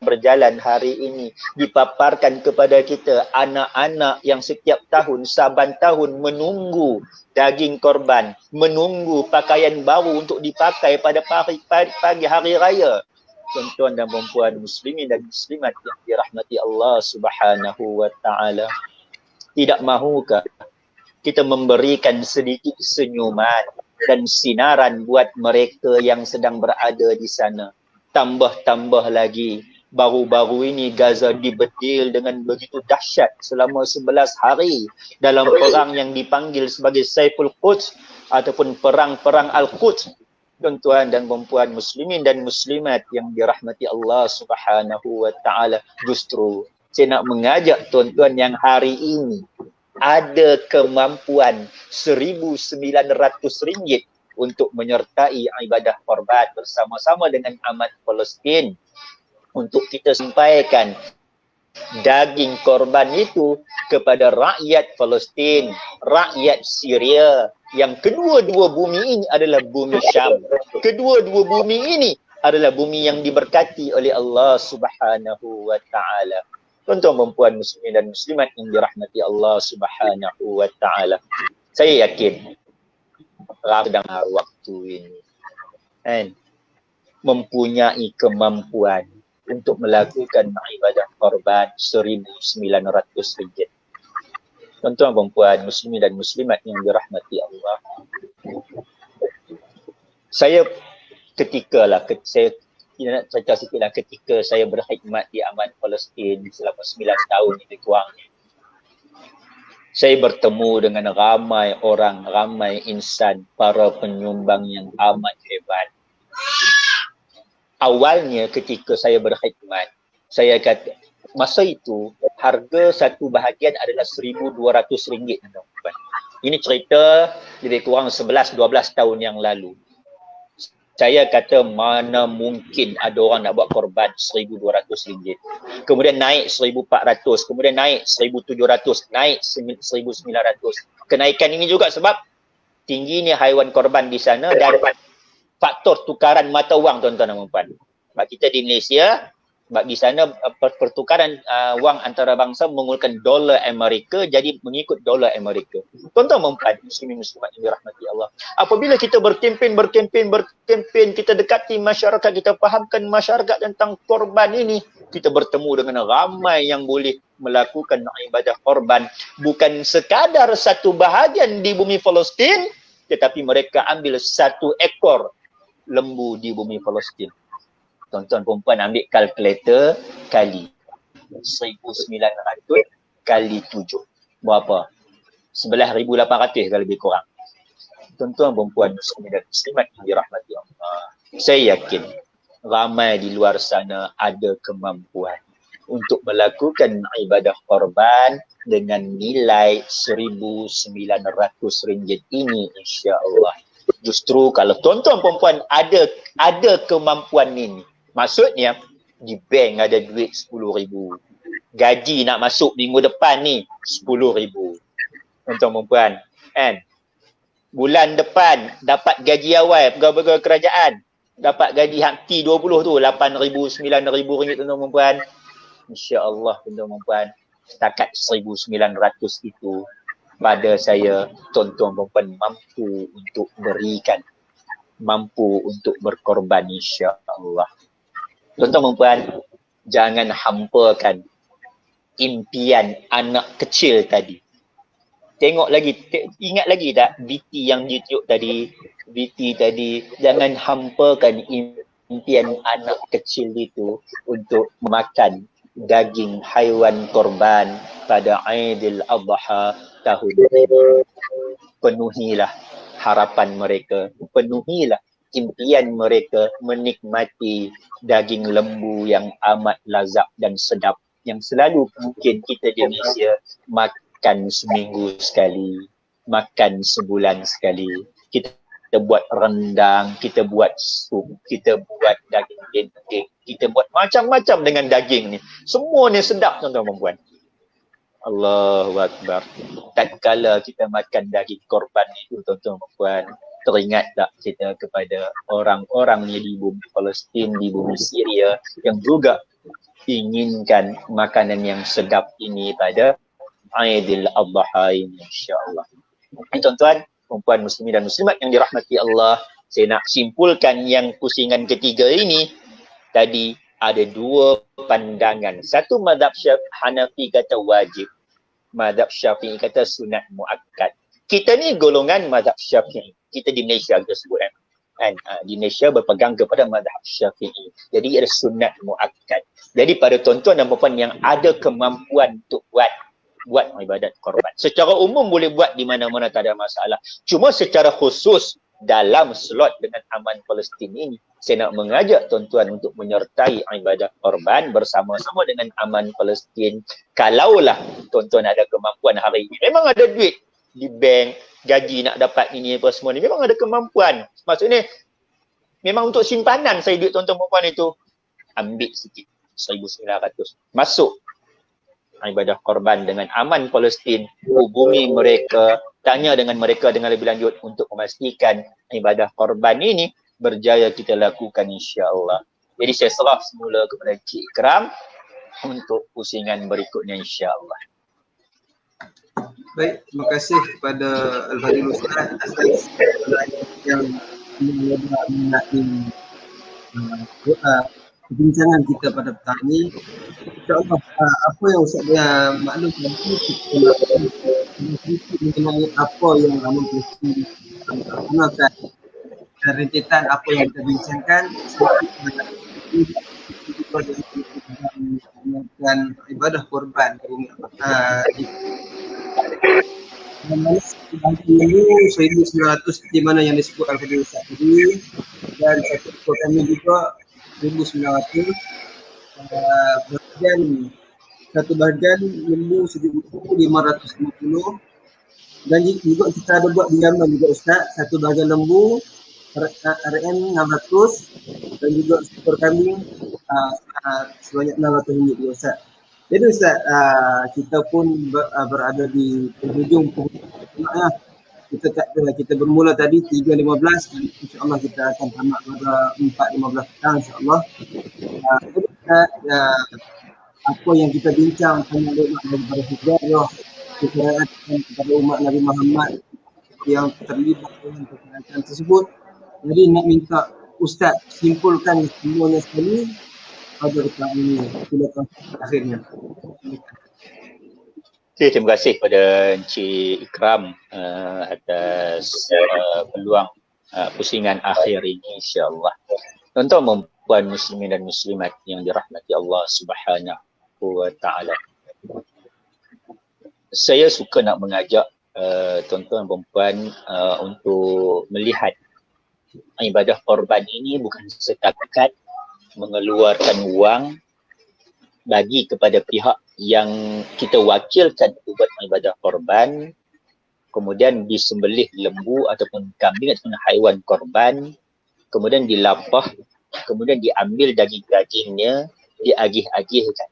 berjalan hari ini, dipaparkan kepada kita anak-anak yang setiap tahun, saban tahun menunggu daging korban, menunggu pakaian baru untuk dipakai pada pagi hari raya. Tuan-tuan dan perempuan muslimin dan muslimat yang dirahmati Allah Subhanahu wa taala, tidak mahukah kita memberikan sedikit senyuman dan sinaran buat mereka yang sedang berada di sana? Tambah-tambah lagi, baru-baru ini Gaza dibetil dengan begitu dahsyat selama 11 hari dalam perang yang dipanggil sebagai Saiful Quds ataupun perang-perang Al-Quds. Tuan-tuan dan perempuan muslimin dan muslimat yang dirahmati Allah Subhanahu wa taala, justru saya nak mengajak tuan-tuan yang hari ini ada kemampuan RM1,900 untuk menyertai ibadah korban bersama-sama dengan aman Palestin untuk kita sampaikan daging korban itu kepada rakyat Palestin, rakyat Syria, yang kedua-dua bumi ini adalah bumi Syam. Kedua-dua bumi ini adalah bumi yang diberkati oleh Allah Subhanahu wa taala. Tuan-tuan dan puan muslimin dan muslimat yang dirahmati Allah Subhanahu wa taala. Saya yakin sedang waktu ini kan mempunyai kemampuan untuk melakukan ibadah korban RM1,900. Tuan-tuan dan puan muslimin dan muslimat yang dirahmati Allah. Saya saya nak cerita sikit lah, ketika saya berkhidmat di Aman Palestin selama 9 tahun lebih kurangnya. Saya bertemu dengan ramai orang, ramai insan, para penyumbang yang amat hebat. Awalnya ketika saya berkhidmat, saya kata, masa itu harga satu bahagian adalah RM1,200. Ini cerita lebih kurang 11-12 tahun yang lalu. Saya kata mana mungkin ada orang nak buat korban RM1,200. Kemudian naik RM1,400, kemudian naik RM1,700, naik RM1,900. Kenaikan ini juga sebab tingginya haiwan korban di sana dan faktor tukaran mata wang, tuan-tuan dan puan. Sebab kita di Malaysia, sebab di sana pertukaran wang antara bangsa menggunakan dolar Amerika, jadi mengikut dolar Amerika. Tuan-tuan dan puan, muslimin muslimat yang dirahmati Allah. Apabila kita berkempen, kita dekati masyarakat, kita fahamkan masyarakat tentang korban ini, kita bertemu dengan ramai yang boleh melakukan ibadah korban. Bukan sekadar satu bahagian di bumi Palestin, tetapi mereka ambil satu ekor lembu di bumi Palestin. Tuan-tuan perempuan ambil kalkulator kali 1,900 kali 7. Berapa? 11,800 kalau lebih kurang. Tuan-tuan perempuan muslimin dan muslimat yang dirahmati Allah. Saya yakin ramai di luar sana ada kemampuan untuk melakukan ibadah korban dengan nilai RM1,900 ini, insya-Allah. Justru kalau tuan-tuan perempuan ada kemampuan ini, maksudnya di bank ada duit 10,000. Gaji nak masuk minggu depan ni 10,000. Tuan-tuan perempuan, kan? Bulan depan dapat gaji awal pegawai kerajaan, dapat gaji hakti 20 tu 8,000, 9,000 ringgit, tuan-tuan perempuan. Insya-Allah tuan-tuan perempuan, setakat 1,900 itu pada saya, tuan-tuan perempuan mampu untuk berikan, mampu untuk berkorban, insya-Allah. Tuan-tuan perempuan, jangan hampakan impian anak kecil tadi. Tengok lagi, ingat lagi tak BT yang YouTube tadi, BT tadi, jangan hampakan impian anak kecil itu untuk makan daging haiwan korban pada Aidil Adha tahun ini. Penuhilah harapan mereka, penuhilah impian mereka menikmati daging lembu yang amat lazat dan sedap, yang selalu mungkin kita di Malaysia makan seminggu sekali, makan sebulan sekali. Kita buat rendang, kita buat sup, kita buat daging dendeng, kita buat macam-macam dengan daging ni. Semua ni sedap, tuan-tuan dan puan. Allahu Akbar. Tatkala kita makan daging korban itu, tuan-tuan dan puan, teringat tak kita kepada orang-orang ni di bumi Palestin, di bumi Syria yang juga inginkan makanan yang sedap ini pada Aidil Adha ini, insya-Allah. Tuan-tuan, perempuan muslimin dan muslimat yang dirahmati Allah, saya nak simpulkan yang pusingan ketiga ini. Tadi ada dua pandangan. Satu mazhab Hanafi kata wajib, mazhab Syafi'i kata sunat muakkad. Kita ni golongan mazhab Syafi'i. Kita di Malaysia kita sebut kan, di Malaysia berpegang kepada mazhab Syafi'i. Jadi ada sunat muakkad. Jadi pada tuan-tuan dan puan yang ada kemampuan untuk buat ibadat korban, secara umum boleh buat di mana-mana, tak ada masalah. Cuma secara khusus dalam slot dengan Aman Palestin ini, saya nak mengajak tuan-tuan untuk menyertai ibadah korban bersama-sama dengan Aman Palestin. Kalaulah tuan-tuan ada kemampuan hari ini, memang ada duit di bank, gaji nak dapat ini apa semua ni, memang ada kemampuan. Maksudnya memang untuk simpanan saya duit tuan-tuan perempuan itu, ambil sikit 1,900 masuk ibadah korban dengan aman Palestin, hubungi mereka, tanya dengan mereka dengan lebih lanjut untuk memastikan ibadah korban ini berjaya kita lakukan insya-Allah. Jadi saya serah semula kepada Cik Ikram untuk pusingan berikutnya insya-Allah. Baik, terima kasih kepada Al-Fadhil Ustaz atas yang mengenai perbincangan kita pada petang ini. InsyaAllah apa yang Ustaz dia maklumkan itu mengenai apa yang Aman Palestin gunakan dan rentetan apa yang kita bincangkan dan ibadah korban ini 1,900 di mana yang disebut Al-Fadhil Ustaz tadi, dan satu ekor kami juga 1,900. Satu bahagian lembu 1,550, dan juga kita ada buat di Yaman juga Ustaz, satu bahagian lembu RM 600 dan juga ekor kami sebanyak 600 ringgit juga Ustaz. Jadi Ustaz, kita pun berada di penghujung ya. Kita bermula tadi 3.15, insya-Allah kita akan tamat pada 4.15 petang insya-Allah. Apa yang kita bincang tentang umat daripada sejarah kepercayaan kepada umat Nabi Muhammad yang terlibat dalam kepercayaan tersebut. Jadi nak minta Ustaz simpulkan semuanya sekali pada petang ini. Silakan akhirnya. Okay, terima kasih kepada Encik Ikram atas peluang pusingan akhir ini insya-Allah. Tuan-tuan puan muslimin dan muslimat yang dirahmati Allah Subhanahu wa taala. Saya suka nak mengajak tuan-tuan dan puan untuk melihat ibadah korban ini bukan setakat mengeluarkan wang bagi kepada pihak yang kita wakilkan buat ibadah korban, kemudian disembelih lembu ataupun kambing ataupun haiwan korban, kemudian dilapah, kemudian diambil daging-dagingnya, diagih-agihkan.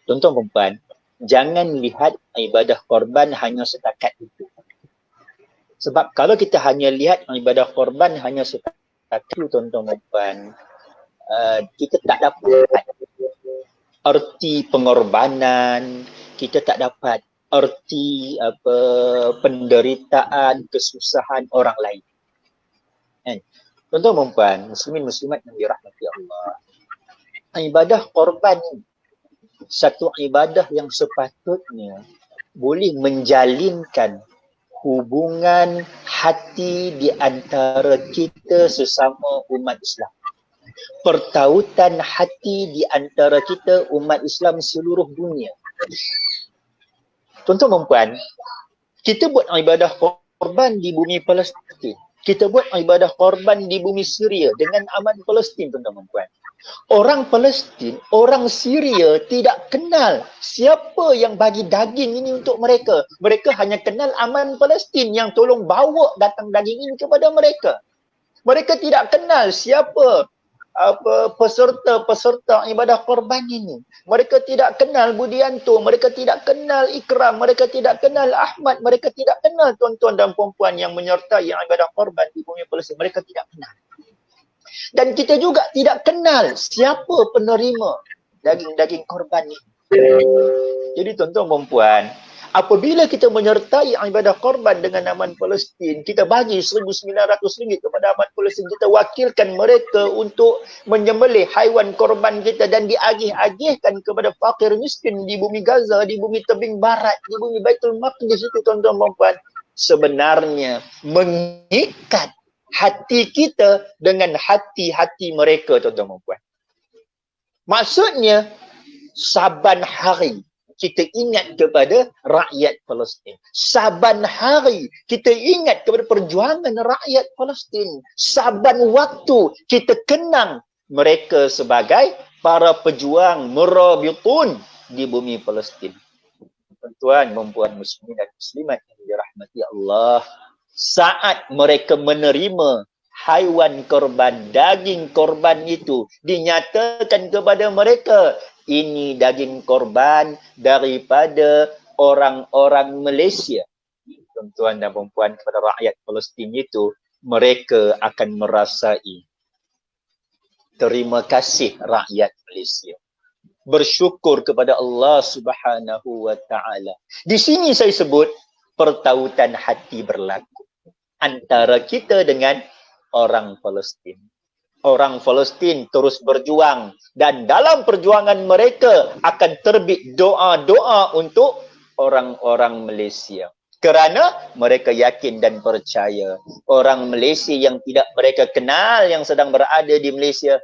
Tuan-tuan perempuan, jangan lihat ibadah korban hanya setakat itu. Sebab kalau kita hanya lihat ibadah korban hanya setakat itu, tuan-tuan perempuan, kita tak dapat arti pengorbanan, kita tak dapat arti penderitaan, kesusahan orang lain. Tuan-tuan perempuan, muslimin muslimat yang dirahmati Allah, ibadah korban satu ibadah yang sepatutnya boleh menjalinkan hubungan hati di antara kita sesama umat Islam. Pertautan hati di antara kita umat Islam seluruh dunia. Tuan-tuan perempuan, kita buat ibadah korban di bumi Palestin. Kita buat ibadah korban di bumi Syria dengan aman Palestin, tuan-tuan perempuan. Orang Palestin, orang Syria tidak kenal siapa yang bagi daging ini untuk mereka. Mereka hanya kenal aman Palestin yang tolong bawa datang daging ini kepada mereka. Mereka tidak kenal siapa peserta ibadah korban ini. Mereka tidak kenal Budianto, mereka tidak kenal Ikram, mereka tidak kenal Ahmad, mereka tidak kenal tuan-tuan dan puan-puan yang menyertai ibadah korban di bumi Palestin. Mereka tidak kenal. Dan kita juga tidak kenal siapa penerima daging-daging korban ini. Jadi tuan-tuan dan puan, apabila kita menyertai ibadah korban dengan aman Palestin, kita bagi 1,900 ringgit kepada aman Palestin, kita wakilkan mereka untuk menyembelih haiwan korban kita dan diagih-agihkan kepada fakir miskin di bumi Gaza, di bumi tebing barat, di bumi Baitul Maqdis itu, tuan-tuan dan puan, sebenarnya mengikat hati kita dengan hati-hati mereka, tuan-tuan dan puan. Maksudnya, saban hari kita ingat kepada rakyat Palestin. Saban hari kita ingat kepada perjuangan rakyat Palestin. Saban waktu kita kenang mereka sebagai para pejuang murabitun di bumi Palestin. Tuan-tuan, perempuan muslimin dan muslimat yang dirahmati Allah, saat mereka menerima haiwan korban, daging korban itu dinyatakan kepada mereka, ini daging korban daripada orang-orang Malaysia. Tuan-tuan dan perempuan, kepada rakyat Palestin itu, mereka akan merasai terima kasih rakyat Malaysia. Bersyukur kepada Allah Subhanahu wa taala. Di sini saya sebut pertautan hati berlaku antara kita dengan orang Palestin. Orang Palestin terus berjuang dan dalam perjuangan mereka akan terbit doa-doa untuk orang-orang Malaysia. Kerana mereka yakin dan percaya orang Malaysia yang tidak mereka kenal yang sedang berada di Malaysia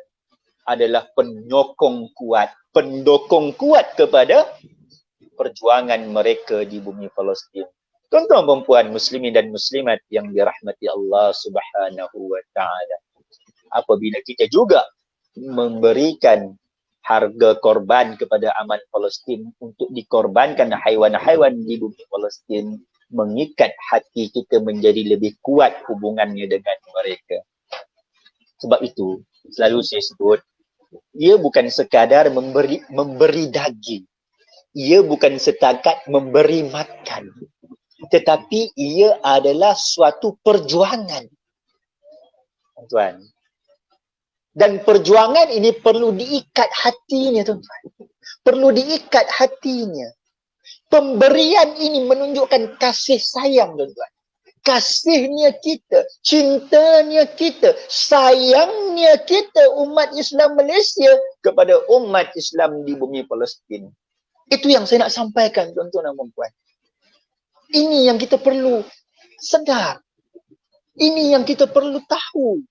adalah penyokong kuat, pendukung kuat kepada perjuangan mereka di bumi Palestin. Tuan-tuan perempuan muslimin dan muslimat yang dirahmati Allah Subhanahu wa taala. Apabila kita juga memberikan harga korban kepada aman Palestin untuk dikorbankan haiwan-haiwan di bumi Palestin, mengikat hati kita menjadi lebih kuat hubungannya dengan mereka. Sebab itu, selalu saya sebut, ia bukan sekadar memberi daging. Ia bukan setakat memberi makan. Tetapi ia adalah suatu perjuangan. Tuan. Dan perjuangan ini perlu diikat hatinya, tuan-tuan. Perlu diikat hatinya. Pemberian ini menunjukkan kasih sayang, tuan-tuan. Kasihnya kita, cintanya kita, sayangnya kita umat Islam Malaysia kepada umat Islam di bumi Palestin. Itu yang saya nak sampaikan, tuan-tuan dan puan-puan. Ini yang kita perlu sedar. Ini yang kita perlu tahu.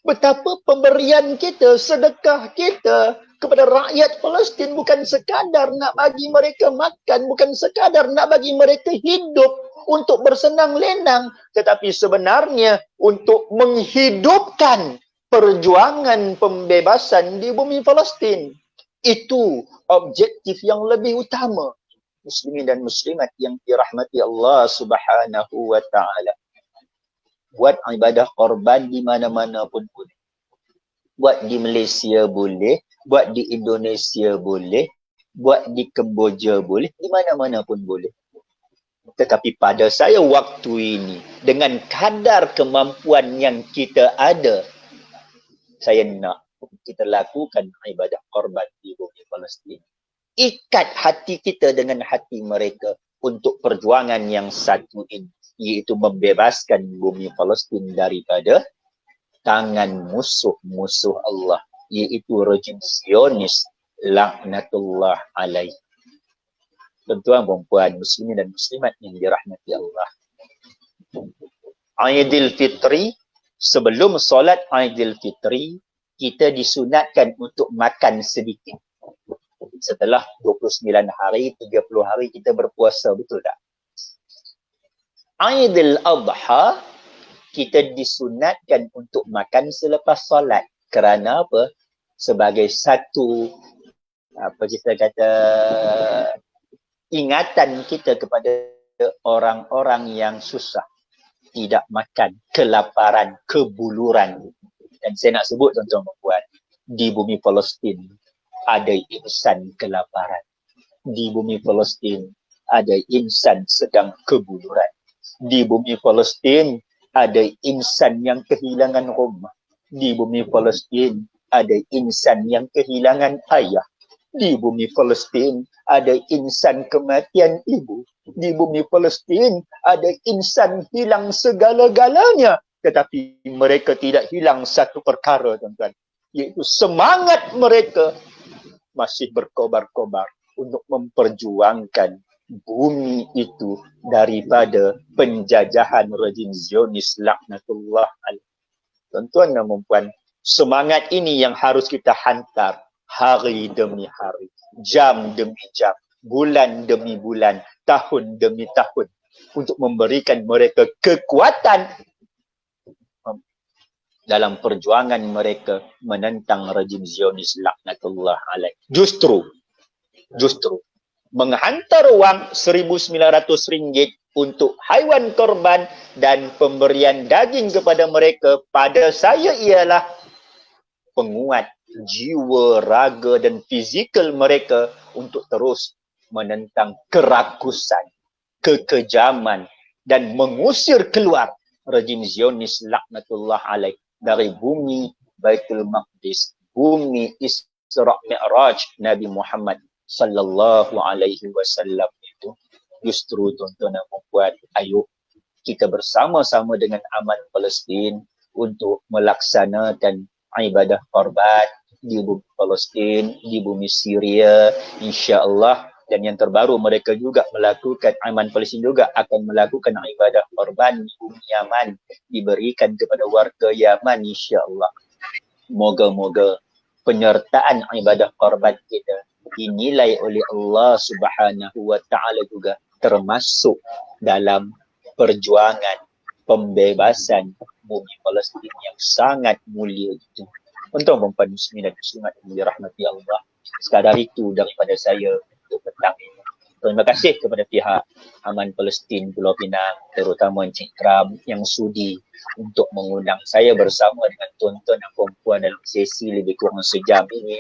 Betapa pemberian kita, sedekah kita kepada rakyat Palestin bukan sekadar nak bagi mereka makan, bukan sekadar nak bagi mereka hidup untuk bersenang lenang, tetapi sebenarnya untuk menghidupkan perjuangan pembebasan di bumi Palestin. Itu objektif yang lebih utama. Muslimin dan muslimat yang dirahmati Allah Subhanahu wa taala. Buat ibadah korban di mana-mana pun boleh. Buat di Malaysia boleh, buat di Indonesia boleh, buat di Kemboja boleh, di mana-mana pun boleh. Tetapi pada saya waktu ini, dengan kadar kemampuan yang kita ada, saya nak kita lakukan ibadah korban di bumi Palestin. Ikat hati kita dengan hati mereka untuk perjuangan yang satu ini, iaitu membebaskan bumi Palestin daripada tangan musuh-musuh Allah, iaitu rejim Zionis laknatullah alaih. Tuan-tuan perempuan muslimin dan muslimat yang dirahmati Allah. Aidil Fitri, sebelum solat Aidil Fitri, kita disunatkan untuk makan sedikit. Setelah 29 hari, 30 hari kita berpuasa, betul tak? Aidil Adha, kita disunatkan untuk makan selepas solat. Kerana apa? Sebagai satu, apa kita kata, ingatan kita kepada orang-orang yang susah, tidak makan, kelaparan, kebuluran. Dan saya nak sebut tuan-tuan perempuan, di bumi Palestin ada insan kelaparan. Di bumi Palestin ada insan sedang kebuluran. Di bumi Palestin ada insan yang kehilangan rumah. Di bumi Palestin ada insan yang kehilangan ayah. Di bumi Palestin ada insan kematian ibu. Di bumi Palestin ada insan hilang segala-galanya. Tetapi mereka tidak hilang satu perkara, tuan-tuan. Iaitu semangat mereka masih berkobar-kobar untuk memperjuangkan bumi itu daripada penjajahan rejim Zionis laknatullah alaih. Tuan-tuan dan puan, semangat ini yang harus kita hantar hari demi hari, jam demi jam, bulan demi bulan, tahun demi tahun, untuk memberikan mereka kekuatan dalam perjuangan mereka menentang rejim Zionis laknatullah alaih. Justru menghantar wang RM1,900 untuk haiwan korban dan pemberian daging kepada mereka pada saya ialah penguat jiwa, raga dan fizikal mereka untuk terus menentang kerakusan, kekejaman dan mengusir keluar rejim Zionis laknatullah alaih dari bumi Baitul Maqdis, bumi Isra Mi'raj Nabi Muhammad sallallahu alaihi wasallam itu. Justru tuan-tuan dan puan, ayo kita bersama-sama dengan Aman Palestin untuk melaksanakan ibadah korban di bumi Palestin, di bumi Syria, insya-Allah. Dan yang terbaru mereka juga melakukan, Aman Palestin juga akan melakukan ibadah korban di bumi Yaman, diberikan kepada warga Yaman, insya-Allah. Moga-moga penyertaan ibadah korban kita dinilai oleh Allah Subhanahu wa taala juga termasuk dalam perjuangan pembebasan bumi Palestin yang sangat mulia itu. Untuk perempuan muslimin dan muslimat yang dirahmati Allah, sekadar itu daripada saya untuk petang ini. Terima kasih kepada pihak Aman Palestin Pulau Pinang, terutama Encik Kram yang sudi untuk mengundang saya bersama dengan tuan-tuan dan puan dalam sesi lebih kurang sejam ini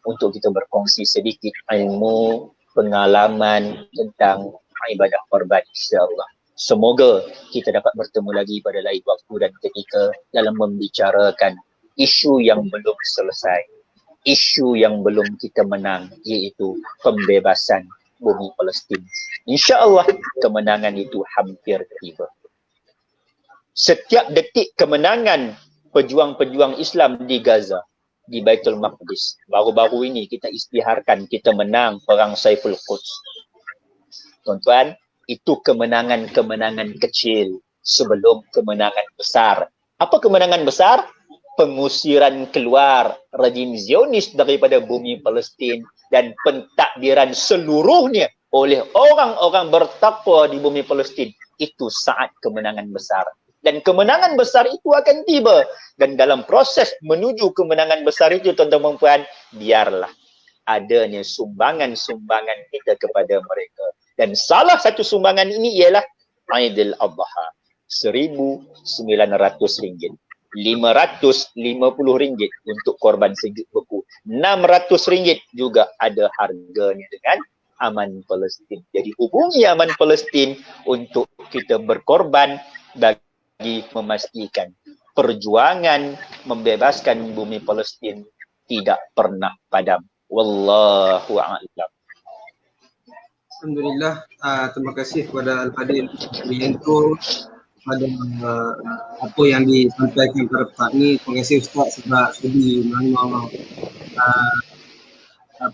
untuk kita berkongsi sedikit ilmu, pengalaman tentang ibadah korban, insya-Allah. Semoga kita dapat bertemu lagi pada lain waktu dan ketika dalam membicarakan isu yang belum selesai, isu yang belum kita menang, iaitu pembebasan bumi Palestin. InsyaAllah kemenangan itu hampir tiba. Setiap detik kemenangan pejuang-pejuang Islam di Gaza, di Baitul Maqdis, baru-baru ini kita isytiharkan kita menang perang Saiful Quds. Tuan-tuan, itu kemenangan-kemenangan kecil sebelum kemenangan besar. Apa kemenangan besar? Pengusiran keluar rejim Zionis daripada bumi Palestin dan pentakbiran seluruhnya oleh orang-orang bertakwa di bumi Palestin. Itu saat kemenangan besar. Dan kemenangan besar itu akan tiba. Dan dalam proses menuju kemenangan besar itu, tuan-tuan dan puan, biarlah adanya sumbangan-sumbangan kita kepada mereka. Dan salah satu sumbangan ini ialah Aidil Adha, RM1,900. RM550 untuk korban sejuk beku. RM600 juga ada harganya dengan Aman Palestin. Jadi hubungi Aman Palestin untuk kita berkorban bagi memastikan perjuangan membebaskan bumi Palestin tidak pernah padam. Wallahu a'lam. Alhamdulillah, terima kasih kepada Al-Fadil Bianto pada apa yang disampaikan pada petang ini. Terima kasih Ustaz sebab sudi menerima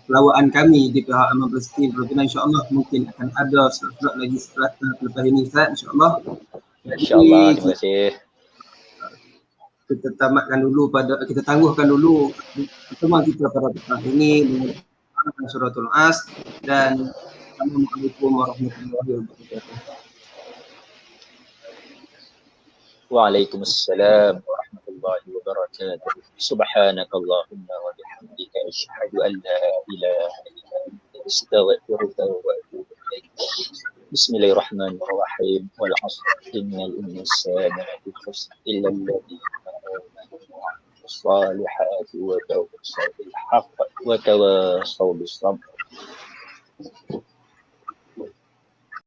pelawaan kami di pihak Aman Palestin. InsyaAllah mungkin akan ada surat lagi setelah lepas ini Ustaz, insyaAllah. InsyaAllah, terima kasih. Kita tamatkan dulu kita tangguhkan dulu pertemuan kita pada petang ini dengan suratul As dan Assalamualaikum warahmatullahi wabarakatuh. Waalaikumsalam warahmatullahi wabarakatuh. Subhanakallahumma wa bihamdika asyhadu an la ilaha illa anta astaghfiruka wa atubu ilaik. Bismillahirrahmanirrahim. Wal 'asr innal insana lafi khusr illa alladhina amanu wa 'amilus salihati wa tawassaw bil haqq wa tawassaw bis sabr.